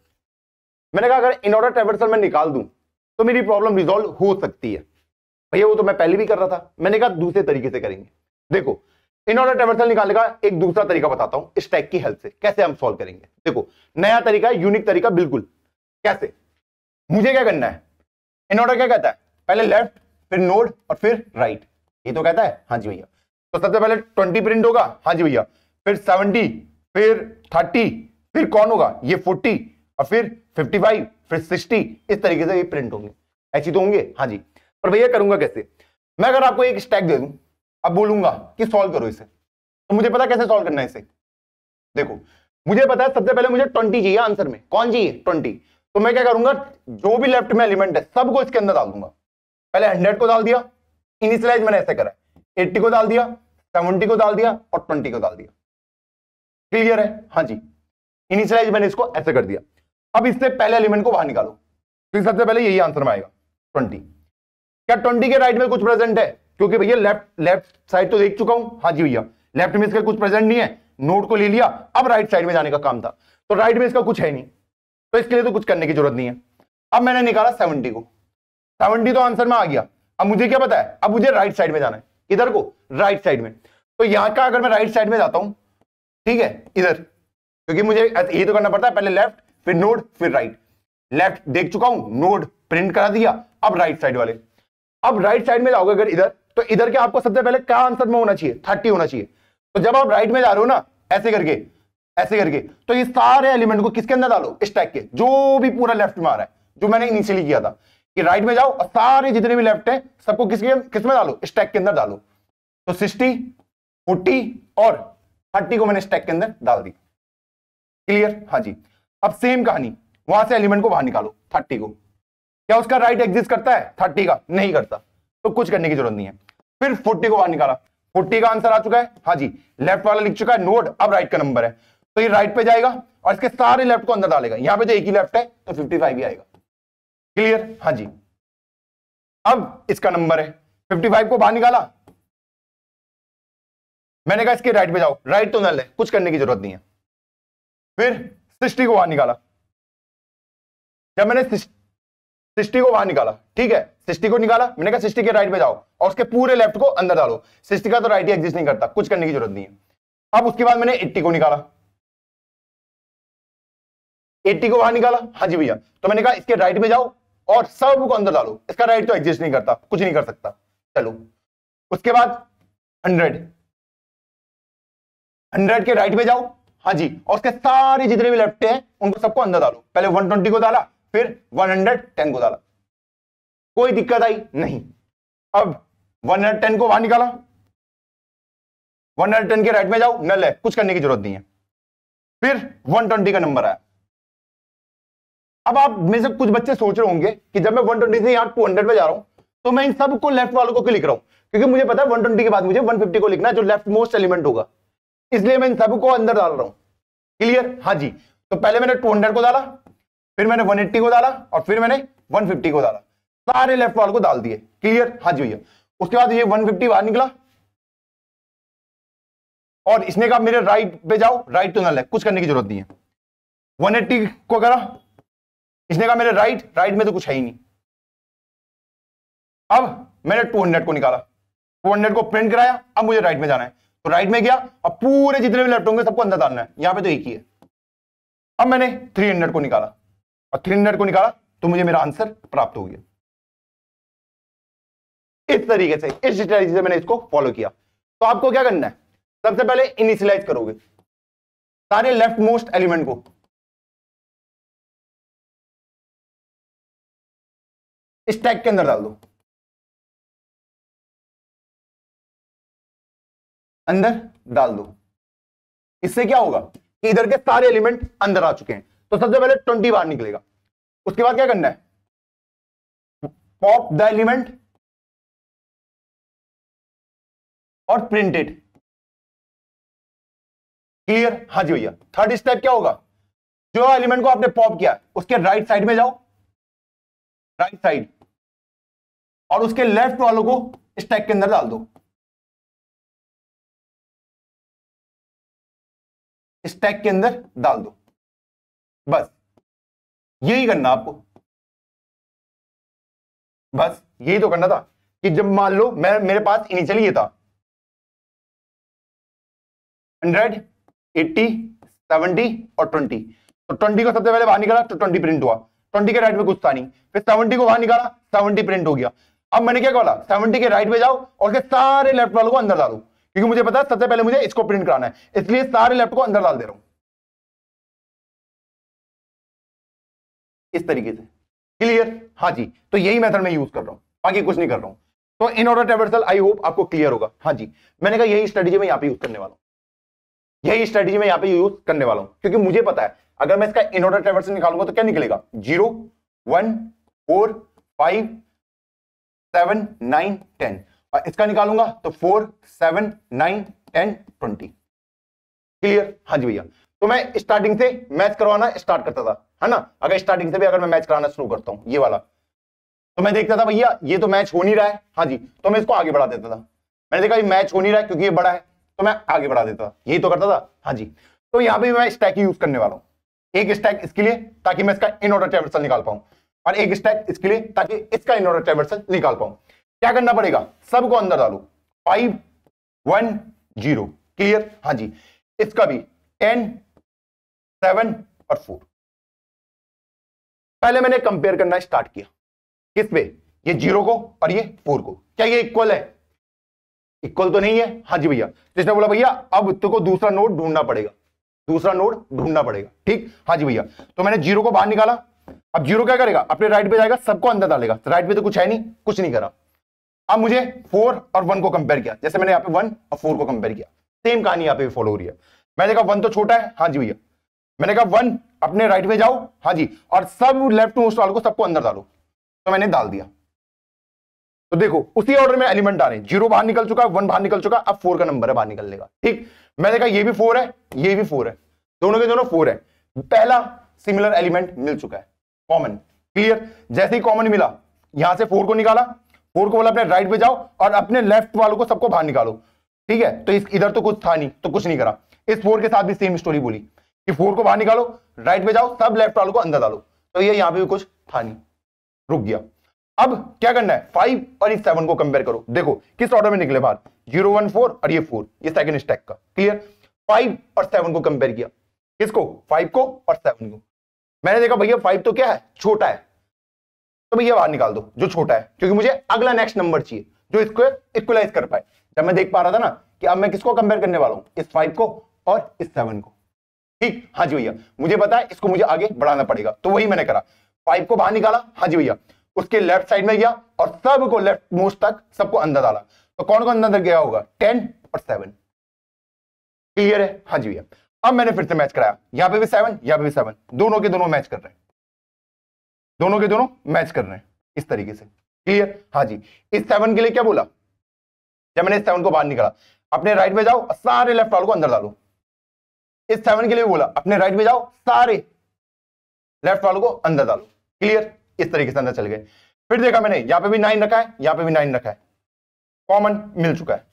मैंने कहा अगर इन ऑर्डर ट्रैवर्सल में निकाल दूं तो मेरी प्रॉब्लम रिजॉल्व हो सकती है। भैया वो तो मैं पहले भी कर रहा था। मैंने कहा दूसरे तरीके से करेंगे। देखो इनऑर्डर ट्रैवर्सल निकालने का एक दूसरा तरीका बताता हूं स्टैक की हेल्प से कैसे हम सॉल्व करेंगे। देखो नया तरीका है, यूनिक तरीका बिल्कुल। कैसे? मुझे क्या करना है, इनऑर्डर क्या कहता है, पहले लेफ्ट फिर नोड और फिर राइट, ये तो कहता है। हाँ जी भैया, तो सबसे पहले 20 प्रिंट होगा। हाँ जी भैया, फिर 70, फिर 30, फिर कौन होगा ये 40, और फिर 55, फिर 60, इस तरीके से ये प्रिंट होंगे। ऐसी तो होंगे। हाँ जी, पर भैया करूंगा कैसे? मैं अगर आपको एक स्टैक दे दूं, अब बोलूंगा कि सॉल्व करो इसे, तो मुझे पता कैसे सॉल्व करना है इसे। देखो मुझे पता है सबसे पहले मुझे 20 चाहिए आंसर में। कौन चाहिए? 20। तो मैं क्या करूंगा, जो भी लेफ्ट में एलिमेंट है सबको इसके अंदर डाल दूंगा। पहले 100 को डाल दिया, इनिशियलाइज मैंने ऐसे करा, 80 को डाल दिया, 70 को डाल दिया और 20 को डाल दिया। क्लियर है? हाँ जी, इनिशियलाइज मैंने इसको ऐसे कर दिया। अब इससे पहले एलिमेंट को बाहर निकालो, तो सबसे पहले यही आंसर में आएगा 20। क्या 20 के राइट में कुछ प्रेजेंट है? क्योंकि भैया लेफ्ट साइड तो देख चुका हूं। हाँ जी भैया, लेफ्ट में इसका कुछ प्रेजेंट नहीं है, नोड को ले लिया। अब राइट साइड में जाने का काम था, तो राइट में इसका कुछ है नहीं, तो इसके लिए तो कुछ करने की जरूरत नहीं है। अब मैंने निकाला 70 को, 70 तो आंसर में आ गया। अब मुझे क्या पता है, अब मुझे राइट साइड में जाना है। इधर को राइट साइड में, तो यहां का अगर मैं राइट साइड में जाता हूं, ठीक है, इधर, क्योंकि मुझे ये तो करना पड़ता है, पहले लेफ्ट फिर नोड फिर राइट। लेफ्ट देख चुका हूं, नोड प्रिंट करा दिया, अब राइट साइड वाले। अब राइट साइड में जाओगे अगर इधर, तो इधर के आपको सबसे पहले क्या आंसर में होना चाहिए? 30 होना चाहिए। तो जब आप राइट में जा रहे हो ना, ऐसे करके, तो ये सारे एलिमेंट को किसके अंदर डालो? स्टैक के, जो भी पूरा लेफ्ट में आ रहा है, जो मैंने इनिशियली किया था कि राइट में जाओ और सारे जितने भी लेफ्ट है सबको किसमें डालो? स्टैक के अंदर डालो। तो 60, 40 और 30 को मैंने स्टैक के अंदर डाल दी। क्लियर? हाँ जी। अब सेम कहानी, वहां से एलिमेंट को बाहर निकालो 30 को। क्या उसका राइट एग्जिस्ट करता है 30 का? नहीं करता, तो कुछ करने की जरूरत नहीं है। फिर 40 को बाहर निकाला, 40 का आंसर आ चुका है। हाँ जी, लेफ्ट वाला लिख चुका है नोड, अब राइट का नंबर है, तो ये राइट पे जाएगा और इसके सारे लेफ्ट को अंदर डालेगा। यहां पे तो एक ही लेफ्ट है, तो 55 ही आएगा। क्लियर? हाँ जी। अब इसका नंबर है 55 को बाहर निकाला, मैंने कहा इसके राइट पे जाओ, राइट तो नल है, कुछ करने की जरूरत नहीं है। फिर 60 को बाहर निकाला, जब मैंने 60 को बाहर निकाला, ठीक है, 60 को निकाला, मैंने कहा 60 के राइट पे जाओ और उसके पूरे लेफ्ट को अंदर डालो। 60 का तो राइट ही एग्जिस्ट नहीं करता, कुछ करने की जरूरत नहीं है। अब उसके बाद मैंने 80 को निकाला, 80 को बाहर निकाला। हाँ जी भैया, तो मैंने कहा इसके राइट में जाओ और सब को अंदर डालो, इसका राइट तो एग्जिस्ट नहीं करता, कुछ नहीं कर सकता। चलो, उसके बाद 100 के राइट में जाओ। हाँ जी, और उसके सारे जितने भी लेफ्ट हैं उनको सबको अंदर डालो। पहले 120 को डाला, फिर 110 को डाला, कोई दिक्कत आई नहीं। अब 110 को बाहर निकाला, 110 के राइट में जाओ, नल है, कुछ करने की जरूरत नहीं है। फिर 120 का नंबर आया। अब आप में से कुछ बच्चे सोच रहे होंगे कि जब मैं 120 से यहां 200 पे जा रहा हूं, तो मैं इन सबको लेफ्ट वालों को क्यों लिख रहा हूं? क्योंकि मुझे पता है 120 के बाद मुझे 150 को लिखना है, जो लेफ्ट मोस्ट एलिमेंट होगा, इसलिए मैं इन सबको अंदर डाल रहा हूं। क्लियर? हाँ जी। तो पहले मैंने 200 को डाला, फिर मैंने 180 को डाला और फिर मैंने 150 को डाला, सारे लेफ्ट वालों को डाल दिए। क्लियर? हाँ जी भैया। उसके बाद ये 150 बाहर निकला और इसने कहा मेरे राइट पे जाओ, राइट तो नल है, कुछ करने की जरूरत नहीं है। 180 को करा, इसने कहा मेरे राइट में तो कुछ है ही नहीं। अब मैंने 200 को निकाला, 200 को प्रिंट कराया, अब मुझे राइट में जाना है, तो राइट में गया और पूरे जितने भी लेफ्ट होंगे सबको अंदर डालना है, यहां पे तो एक ही है। अब मैंने 300 को निकाला और 300 को निकाला, तो मुझे मेरा आंसर प्राप्त हो गया। इस तरीके से, इस स्ट्रेटजी से मैंने इसको फॉलो किया। तो आपको क्या करना है, सबसे पहले इनिशियलाइज करोगे सारे लेफ्ट मोस्ट एलिमेंट को, स्टैक के अंदर डाल दो, अंदर डाल दो। इससे क्या होगा कि इधर के सारे एलिमेंट अंदर आ चुके हैं। तो सबसे पहले 20 बाहर निकलेगा। उसके बाद क्या करना है, पॉप द एलिमेंट और प्रिंट इट। क्लियर? हाँ जी भैया। थर्ड स्टेप क्या होगा, जो एलिमेंट को आपने पॉप किया उसके राइट साइड में जाओ, राइट साइड, और उसके लेफ्ट वालों को स्टैक के अंदर डाल दो, स्टैक के अंदर डाल दो। बस यही करना आपको, बस यही तो करना था कि जब मान लो मेरे पास इनिशियली ये था, 100, 80, 70 और 20। तो 20 को सबसे पहले बाहर निकाला तो 20 प्रिंट हुआ, 20 के राइट में कुछ था नहीं, फिर 70 को बाहर निकाला, 70 प्रिंट हो गया। अब मैंने क्या बोला, 70 के राइट में जाओ और उसके सारे लेफ्ट वालों को अंदर डालो, क्योंकि मुझे पता है सबसे पहले मुझे इसको प्रिंट कराना है, इसलिए सारे लेफ्ट को अंदर डाल दे रहा हूं इस तरीके से। क्लियर? हाँ जी, तो यही मेथड मैं यूज कर रहा हूं, बाकी कुछ नहीं कर रहा हूं। तो in order traversal I hope आपको क्लियर होगा। हाँ जी, मैंने कहा यही स्ट्रेटजी मैं यहां पे यूज करने वाला हूं, यही स्ट्रेटजी मैं यहां पे यूज करने वाला हूं, क्योंकि मुझे पता है अगर मैं इसका इन ऑर्डर ट्रैवर्सल निकालूंगा तो क्या निकलेगा, 0, 1, 4, 5, 7, 9, 10, और इसका निकालूंगा तो 4, 7, 9, 10, 20। क्लियर? हाँ जी भैया, तो मैं स्टार्टिंग से मैच करवाना स्टार्ट करता था, है ना। अगर स्टार्टिंग से भी अगर मैं मैच कराना शुरू करता हूं ये वाला, तो मैं देखता था भैया ये तो मैच हो नहीं रहा है, हाँ जी, तो मैं इसको आगे बढ़ा देता था। मैंने देखा ये मैच हो नहीं रहा है क्योंकि ये बड़ा है, तो मैं आगे बढ़ा देता था, यही तो करता था। हाँ जी, तो यहां पे मैं स्टैक यूज करने वाला हूं, एक स्टैक इसके लिए ताकि मैं इसका इन ऑर्डर ट्रैवर्सल निकाल पाऊं, और एक स्टैक इसके लिए ताकि इसका इन ऑर्डर ट्रैवर्सल निकाल पाऊं। क्या करना पड़ेगा, सबको अंदर डालो, 5, 1, 0। क्लियर? हाँ जी, इसका भी 10, 7 और 4। पहले मैंने कंपेयर करना स्टार्ट किया, किस पे, ये 0 को और ये 4 को, क्या ये इक्वल है, इक्वल तो नहीं है। हाँ जी भैया, तो इसने बोला भैया अब तुमको दूसरा नोड ढूंढना पड़ेगा, दूसरा नोड ढूंढना पड़ेगा। ठीक, हाँ जी भैया, तो मैंने 0 को बाहर निकाला। अब 0 क्या करेगा, अपने राइट पे जाएगा, सबको अंदर डालेगा, राइट पे तो कुछ है नहीं, कुछ नहीं करा। अब मुझे 4 और 1 को कंपेयर किया, जैसे मैंने यहाँ पे 1 और 4 को कंपेयर किया, सेम कहानी यहाँ पे फॉलो हो रही है। मैंने कहा 1 तो छोटा है, हाँ जी भैया, मैंने कहा 1 अपने राइट में जाओ, हाँ जी, और सब लेफ्ट मोस्ट वालों को सबको अंदर डालो, तो मैंने डाल दिया। तो देखो उसी ऑर्डर में एलिमेंट आ रहे हैं, 0 बाहर निकल चुका, 1 बाहर निकल चुका, अब 4 का नंबर है बाहर निकलने का। ठीक, मैंने कहा ये भी 4 है, ये भी 4 है, दोनों के दोनों 4 है, पहला सिमिलर एलिमेंट मिल चुका है, कॉमन। क्लियर? जैसे ही कॉमन मिला, यहां से 4 को निकाला, 4 को बोला अपने राइट पे जाओ और अपने लेफ्ट वालों को सबको बाहर निकालो। ठीक है, तो इधर तो कुछ था नहीं, तो कुछ नहीं करा। इस 4 के साथ भी सेम स्टोरी बोली कि 4 को बाहर निकालो, राइट पे जाओ, सब लेफ्ट वालों को अंदर डालो, तो ये यहां पे भी कुछ था नहीं, रुक गया। अब क्या करना है, 5 और इस 7 को कंपेयर करो, देखो किस ऑर्डर में निकले बाहर, 0, 1, 4 और ये 4, ये सेकंड स्टैक का। क्लियर? 5 और 7 को कंपेयर किया, किसको, 5 को और 7 को। मैंने देखा भैया 5 तो क्या है, छोटा है, तो भैया बाहर निकाल दो जो छोटा है, क्योंकि मुझे अगला नेक्स्ट नंबर चाहिए जो इसको इक्वलाइज कर पाए। जब मैं देख पा रहा था ना कि अब मैं किसको कंपेयर करने वाला हूं, इस 5 को और इस 7 को। ठीक, हाँ जी भैया, मुझे पता है इसको मुझे आगे बढ़ाना पड़ेगा, तो वही मैंने करा, 5 को बाहर निकाला, हाँ जी भैया, उसके लेफ्ट साइड में गया और सबको लेफ्ट मोस्ट तक सबको अंदर डाला। तो कौन कौन अंदर गया होगा, 10 और 7। क्लियर है? हाँ जी भैया, अब मैंने फिर से मैच कराया, यहां पे भी 7, यहां पे भी 7, दोनों के दोनों मैच कर रहे हैं, दोनों के दोनों मैच कर रहे हैं इस तरीके से। क्लियर? हाँ जी, इस 7 के लिए क्या बोला, जब मैंने इस 7 को बाहर निकाला, अपने राइट में जाओ और सारे लेफ्ट वालों को अंदर डालो। इस 7 के लिए बोला अपने राइट में जाओ, सारे लेफ्ट वालों को अंदर डालो। क्लियर? इस तरीके से अंदर चल गए। फिर देखा मैंने यहां पे भी 9 रखा है, यहां पे भी 9 रखा है, कॉमन मिल चुका है,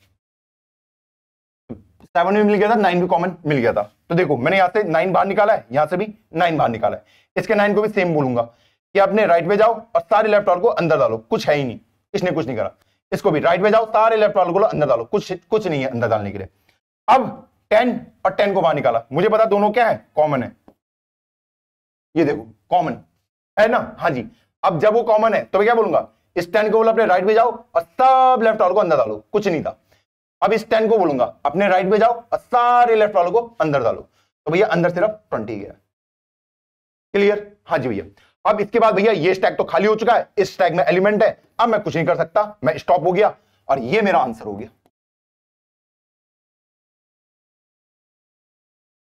7 भी मिल गया था, 9 भी कॉमन मिल गया था। तो देखो मैंने यहां से 9 बाहर निकाला है, यहां से भी 9 बाहर निकाला है। इसके 9 को भी सेम बोलूंगा कि अपने राइट में जाओ और सारे लेफ्ट वालों को अंदर डालो, कुछ है ही नहीं, इसने कुछ नहीं करा। इसको भी राइट में जाओ, सारे लेफ्ट वालों को अंदर डालो, कुछ नहीं है अंदर डालने के लिए। अब 10 और 10 को बाहर निकाला, मुझे पता दोनों क्या है, कॉमन है, ये देखो कॉमन है ना। हाँ जी, अब जब वो कॉमन है तो क्या बोलूंगा, इस 10 को बोला अपने राइट में जाओ और सब लेफ्ट वालों को अंदर डालो, कुछ नहीं था। अब इस 10 को बोलूंगा अपने राइट में जाओ और सारे लेफ्ट वालों को अंदर डालो, तो भैया अंदर सिर्फ 20 गया। क्लियर? हाँ जी भैया, अब इसके बाद भैया ये स्टैक तो खाली हो चुका है, इस स्टैक में एलिमेंट है, अब मैं कुछ नहीं कर सकता, मैं स्टॉप हो गया और ये मेरा आंसर हो गया।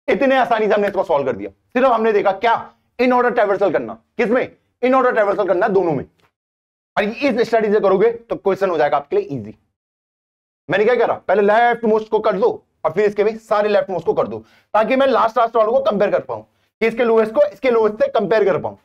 इतने आसानी से हमने इसको सॉल्व कर दिया। सिर्फ हमने देखा क्या, इन ऑर्डर ट्रैवर्सल करना, किसमें, इन ऑर्डर ट्रैवर्सल करना दोनों में, और इस स्टडी से करोगे तो क्वेश्चन हो जाएगा आपके लिए इजी। मैंने क्या करा, पहले लेफ्ट मोस्ट को कर दो और फिर इसके भी सारे लेफ्ट मोस्ट को कर दो, ताकि मैं लास्ट वालों को कंपेयर कर पाऊं, कि इसके लोएस्ट को इसके लोएस्ट से कंपेयर कर पाऊं,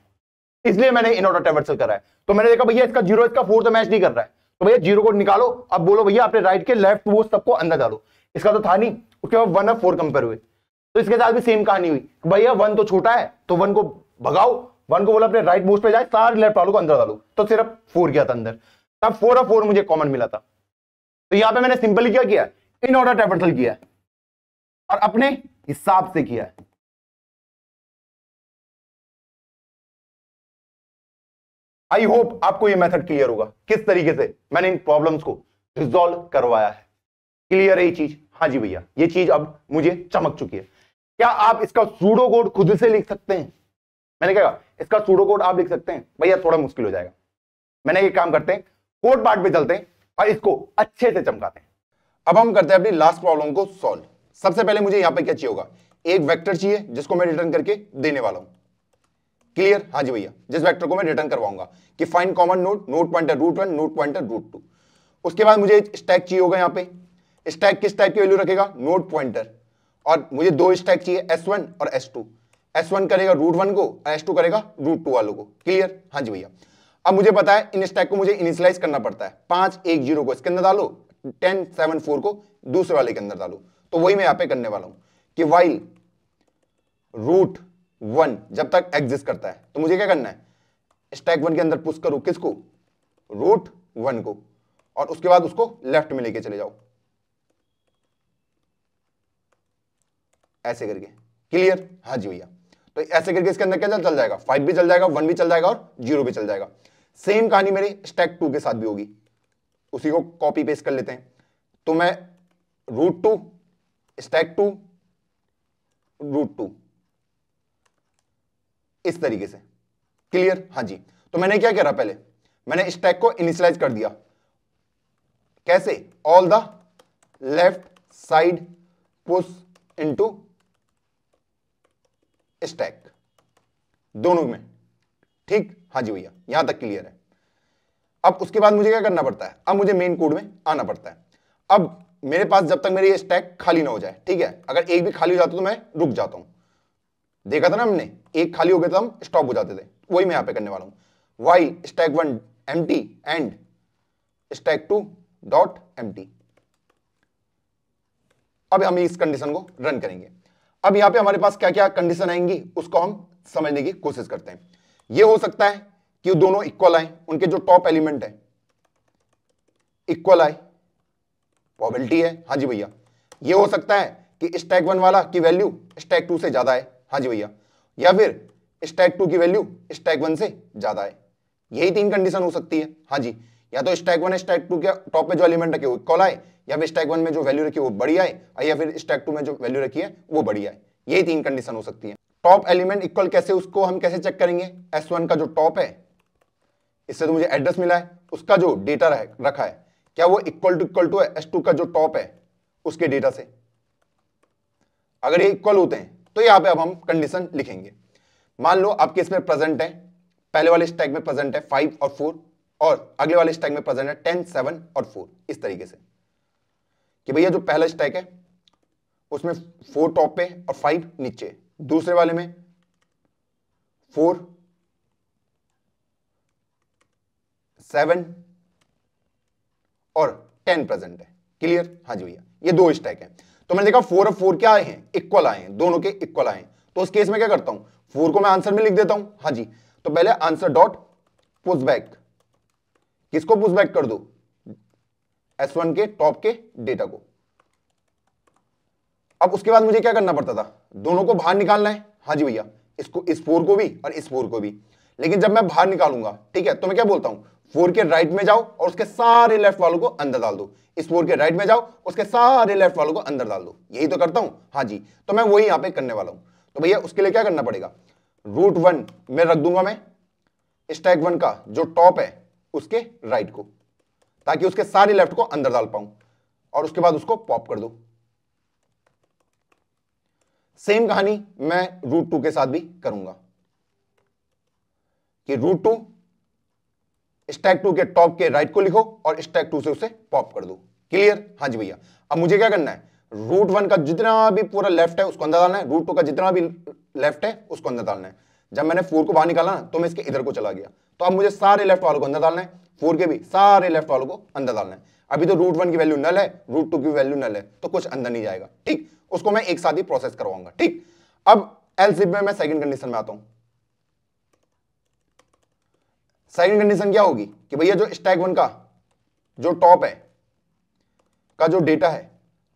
इसलिए मैंने इन ऑर्डर ट्रैवर्सल करा है। तो मैंने देखा भैया इसका 0 इसका 4 तो मैच नहीं कर रहा है, तो भैया 0 को निकालो, अब बोलो भैया अपने राइट के लेफ्ट मोस्ट सबको अंदर डालो, इसका तो था नहीं, उसके बाद 1 और 4 कंपेयर हुए, तो इसके साथ भी सेम कहानी हुई, भैया 1 तो छोटा है तो 1 को भगाओ, 1 को बोला अपने राइट मोस्ट पे जाए, सारे लेफ्ट वालों को अंदर डालो, तो सिर्फ 4 गया था अंदर, तब 4 और 4 मुझे कॉमन मिला था। तो यहां पे मैंने सिंपली क्या किया, इन ऑर्डर ट्रैवर्सल किया, और अपने हिसाब से किया है। आई होप आपको यह मेथड क्लियर होगा, किस तरीके से मैंने इन प्रॉब्लम्स को रिजॉल्व करवाया है। क्लियर है ये चीज? हाँ जी भैया, ये चीज अब मुझे चमक चुकी है। क्या आप इसका सूडो कोड खुद से लिख सकते हैं? मैंने कहा इसका सूडो कोड आप लिख सकते हैं? भैया थोड़ा मुश्किल हो जाएगा। मैंने ये काम करते हैं, कोड पार्ट पे चलते हैं और इसको अच्छे से चमकाते हैं। अब हम करते हैं अपनी लास्ट प्रॉब्लम को सॉल्व। सबसे पहले मुझे यहां पे क्या चाहिए होगा, एक वेक्टर चाहिए जिसको मैं रिटर्न करके देने वाला हूं। क्लियर? हाँ जी भैया, जिस वेक्टर को मैं रिटर्न करवाऊंगा कि find common node, node pointer √1, node pointer √2। उसके बाद मुझे स्टैक चाहिए होगा। यहां पे स्टैक किस टाइप की वैल्यू रखेगा? Node pointer. और मुझे दो स्टैक चाहिए, S1 और S2। S1 करेगा √1 को और S2 करेगा √2 वालों को। क्लियर? हाँ जी भैया। अब मुझे पता है इन स्टैक को मुझे इनिशियलाइज करना पड़ता है। 5 1 0 को इसके अंदर डालो, 10 7 4 को दूसरे वाले के अंदर डालो। तो वही मैं यहां पे करने वाला हूं कि वाइल √1 जब तक एग्जिस्ट करता है तो मुझे क्या करना है, स्टैक 1 के अंदर पुश करो किसको? √1 को, और उसके बाद उसको लेफ्ट में लेके चले जाओ ऐसे करके। क्लियर? हाँ जी भैया। तो ऐसे करके इसके अंदर क्या चल जाएगा? 5 भी चल जाएगा, 1 भी चल जाएगा और 0 भी चल जाएगा। सेम कहानी मेरे स्टैक 2 के साथ भी होगी। उसी को कॉपी पेस्ट कर लेते हैं। तो मैं √2 स्टैक 2 √2 इस तरीके से। क्लियर? हाँ जी। तो मैंने क्या करा, पहले मैंने स्टैक को इनिशियलाइज कर दिया। कैसे? All the left side push into stack, दोनों में। ठीक? हाँ जी भैया, यहां तक क्लियर है। अब उसके बाद मुझे क्या करना पड़ता है, अब मुझे मेन कोड में आना पड़ता है। अब मेरे पास जब तक मेरी ये स्टैक खाली ना हो जाए, ठीक है, अगर एक भी खाली हो जाता तो मैं रुक जाता हूं। देखा था ना हमने, एक खाली हो गया तो हम स्टॉप हो जाते थे। वही मैं यहां पे करने वाला हूं, while stack 1 empty and stack 2 dot empty. अब हम इस कंडीशन को रन करेंगे। अब यहां पे हमारे पास क्या क्या कंडीशन आएंगी उसको हम समझने की कोशिश करते हैं। यह हो सकता है कि दोनों इक्वल आए, उनके जो टॉप एलिमेंट है इक्वल आए, प्रोबेबिलिटी है। हाँ जी भैया। यह हो सकता है कि स्टैक 1 वाला की वैल्यू स्टैक 2 से ज्यादा है। हाँ जी भैया। या फिर स्टैक 2 की वैल्यू स्टैक 1 से ज्यादा है। यही 3 कंडीशन हो सकती है। हाँ जी, या तो स्टैक 1 स्टैक 2 के टॉप पे जो एलिमेंट रखे वो इक्वल आए, या फिर स्टैक 1 में जो वैल्यू रखी है वो बड़ी आए, या फिर स्टैक 2 में जो वैल्यू रखी है वो बड़ी आए। यही 3 कंडीशन हो सकती है। टॉप एलिमेंट इक्वल कैसे, उसको हम कैसे चेक करेंगे? S1 का जो टॉप है, इससे तो मुझे एड्रेस मिला है, उसका जो डेटा रखा है क्या वो इक्वल टू है S2 का जो टॉप है उसके डेटा से? अगर ये इक्वल होते हैं तो यहां पे अब हम कंडीशन लिखेंगे। मान लो आपके इसमें प्रेजेंट है, पहले वाले स्टैक में प्रेजेंट है 5 और 4, और अगले वाले स्टैक में प्रेजेंट है 10 7 और 4। इस तरीके से कि भैया जो पहला स्टैक है उसमें 4 टॉप पे और 5 नीचे, दूसरे वाले में 4 7 और 10 प्रेजेंट है। क्लियर? हाँ जी भैया, ये 2 स्टैक है। तो मैंने देखा 4 और 4 क्या आए हैं? इक्वल आए हैं, दोनों के इक्वल आए हैं। तो उस केस में क्या करता हूं, 4 को मैं आंसर में लिख देता हूं। हाँ जी, तो पहले आंसर डॉट पुश बैक, किसको पुश बैक कर दो? S1 के टॉप के डेटा को। अब उसके बाद मुझे क्या करना पड़ता था, दोनों को बाहर निकालना है। हाँ जी भैया, इसको, इस 4 को भी और इस 4 को भी। लेकिन जब मैं बाहर निकालूंगा, ठीक है, तो मैं क्या बोलता हूं, 4 के राइट में जाओ और उसके सारे लेफ्ट वालों को अंदर डाल दो। इस 4 के राइट में जाओ, उसके सारे लेफ्ट वालों को अंदर डाल दो। यही तो करता हूं। हाँ जी, तो मैं वही यहां पे करने वाला हूं। तो भैया उसके लिए क्या करना पड़ेगा, √1 में रख दूंगा मैं स्टैक 1 का जो टॉप है उसके राइट को, ताकि उसके सारे लेफ्ट को अंदर डाल पाऊं, और उसके बाद उसको पॉप कर दो। सेम कहानी मैं √2 के साथ भी करूंगा कि √2 स्टैक 2 के टॉप के राइट को लिखो और स्टैक 2 से उसे पॉप कर दो। क्लियर? हाँ जी भैया। अब मुझे क्या करना है, √1 का जितना भी पूरा लेफ्ट है उसको अंदर डालना है, √2 का जितना भी लेफ्ट है उसको अंदर डालना है। जब मैंने 4 को बाहर निकाला ना तो मैं इसके इधर को चला गया, तो अब मुझे सारे लेफ्ट वालों को अंदर डालना है, 4 के भी सारे लेफ्ट वालों को अंदर डालना है। अभी तो √1 की वैल्यू नल है, √2 की वैल्यू नल है, तो कुछ अंदर नहीं जाएगा। ठीक, उसको मैं एक साथ ही प्रोसेस करवाऊंगा। ठीक, अब एल्स में मैं सेकंड कंडीशन में आता हूं। सेकंड कंडीशन क्या होगी कि भैया जो स्टैक 1 का जो टॉप है का जो डेटा है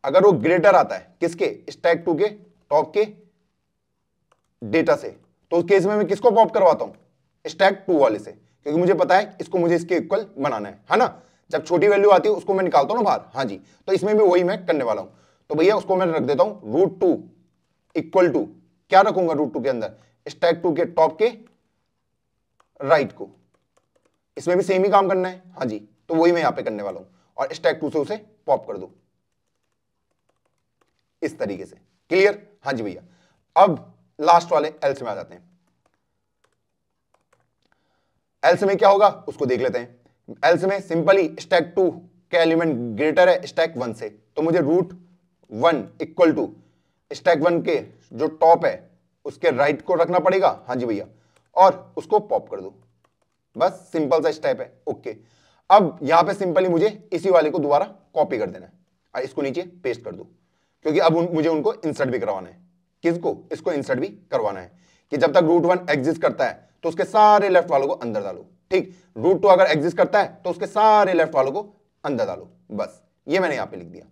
अगर वो ग्रेटर आता है किसके, स्टैक 2 के टॉप के डेटा से, तो उस केस में मैं किसको पॉप करवाता हूं, स्टैक 2 वाले से, क्योंकि मुझे पता है इसको मुझे इसके इक्वल बनाना है ना। जब छोटी वैल्यू आती है उसको मैं निकालता हूं ना बाहर, हाँ जी, तो इसमें भी वही मैं करने वाला हूं। तो भैया उसको मैं रख देता हूं √2 इक्वल टू, क्या रखूंगा √2 के अंदर, स्टैक 2 के टॉप के राइट को। इसमें भी सेम ही काम करना है, हाँ जी, तो वही मैं यहां पे करने वाला हूं, और स्टैक 2 से उसे पॉप कर दो इस तरीके से। क्लियर, हाँ जी भैया। अब लास्ट वाले एल्स में आ जाते हैं। एल्स में क्या होगा उसको देख लेते हैं। एल्स में सिंपली स्टैक 2 के एलिमेंट ग्रेटर है स्टैक 1 से, तो मुझे √1 इक्वल टू स्टैक 1 के जो टॉप है उसके राइट को रखना पड़ेगा, हाँ जी भैया, और उसको पॉप कर दो। बस सिंपल सा स्टेप है, ओके। अब यहां पे सिंपली मुझे इसी वाले को दोबारा कॉपी कर देना है और इसको नीचे पेस्ट कर दो, क्योंकि अब मुझे उनको इंसर्ट भी करवाना है। किसको, इसको इंसर्ट भी करवाना है कि जब तक √1 एग्जिस्ट करता है तो उसके सारे लेफ्ट वालों को अंदर डालो, ठीक। √2 अगर एग्जिस्ट करता है तो उसके सारे लेफ्ट वालों को अंदर डालो। बस ये मैंने यहां पे लिख दिया,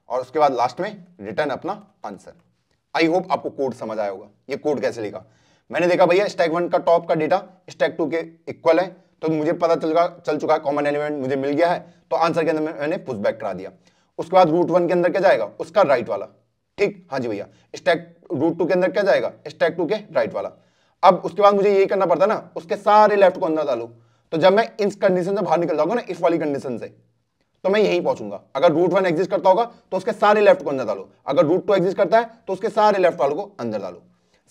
और उसके बाद लास्ट में रिटर्न अपना आंसर। आई होप आपको कोड समझ आया होगा। ये कोड कैसे लिखा, मैंने देखा भैया स्टैक 1 का टॉप का डेटा स्टैक 2 के इक्वल है, तो मुझे पता चल चुका है, कॉमन एलिमेंट मुझे मिल गया है, तो आंसर के अंदर मैंने पुश बैक करा दिया। उसके बाद √1 के अंदर क्या जाएगा, उसका राइट वाला, ठीक, हाँ जी भैया। स्टैक √2 के अंदर क्या जाएगा, स्टैक 2 के राइट वाला। अब उसके बाद मुझे यही करना पड़ता ना, उसके सारे लेफ्ट को अंदर डालो। तो जब मैं इस कंडीशन से बाहर निकल जाऊंगा ना, इस वाली कंडीशन से, तो मैं यहीं पहुंचूंगा। अगर √1 एग्जिस्ट करता होगा तो उसके सारे लेफ्ट को अंदर डालो, अगर √2 एग्जिस्ट करता है तो उसके सारे लेफ्ट वालों को अंदर डालो।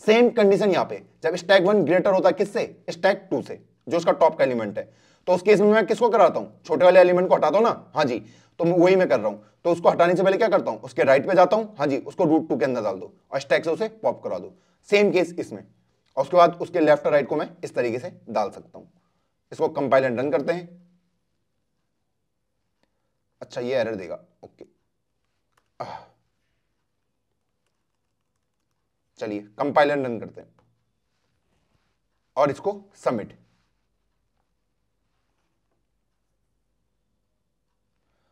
सेम कंडीशन यहां पे, जब स्टैक 1 ग्रेटर होता है किससे, स्टैक 2 से, जो उसका टॉप का एलिमेंट है, तो उस केस में मैं किसको कराता हूं, छोटे वाले एलिमेंट को हटाता हूं ना, हाँ जी, तो वही मैं कर रहा हूं। तो उसको हटाने से पहले क्या करता हूं, उसके राइट पे जाता हूं, हाँ जी, उसको √2 के अंदर डाल दो और स्टैक से उसे पॉप करा दो। सेम केस इसमें, और उसके बाद उसके लेफ्ट और राइट को मैं इस तरीके से डाल सकता हूं। इसको कंपाइल एंड रन करते हैं। अच्छा ये एरर देगा, ओके, चलिए कंपाइल एंड रन करते हैं और इसको सबमिट।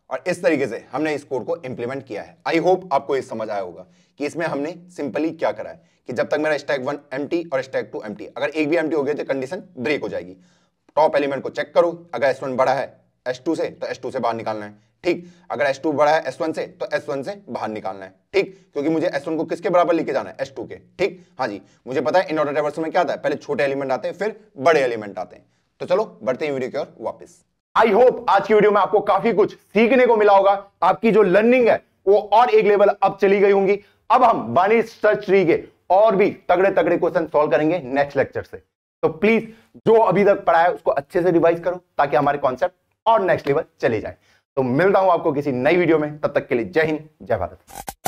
और इस तरीके से हमने इस कोड को इंप्लीमेंट किया है। आई होप आपको ये समझ आया होगा कि इसमें हमने सिंपली क्या करा है कि जब तक मेरा स्टैक 1 एम्प्टी और स्टैक 2 एम्प्टी, अगर एक भी एम्प्टी हो गया तो कंडीशन ब्रेक हो जाएगी। टॉप एलिमेंट को चेक करो, अगर S1 बड़ा है S2 से तो S2 से बाहर निकालना है, ठीक। अगर S2 बड़ा है S1 से तो S1 से बाहर निकालना है, ठीक, क्योंकि मुझे S1 को किसके बराबर लेके जाना है, S2 के, ठीक, हाँ जी। मुझे पता है इन ऑर्डर रिवर्स में क्या आता है, पहले छोटे एलिमेंट आते हैं फिर बड़े एलिमेंट आते हैं। तो चलो बढ़ते हैं वीडियो की ओर वापस। आई होप आज की वीडियो में आपको काफी कुछ सीखने को मिला होगा। आपकी जो लर्निंग है वो और एक लेवल अब चली गई होंगी। अब हम बाइनरी सर्च ट्री के और भी तगड़े तगड़े क्वेश्चन सॉल्व करेंगे नेक्स्ट लेक्चर से। तो प्लीज जो अभी तक पढ़ा है उसको अच्छे से रिवाइज करो ताकि हमारे कॉन्सेप्ट और नेक्स्ट लेवल चले जाए। तो मिलता हूं आपको किसी नई वीडियो में, तब तक के लिए जय हिंद, जय भारत।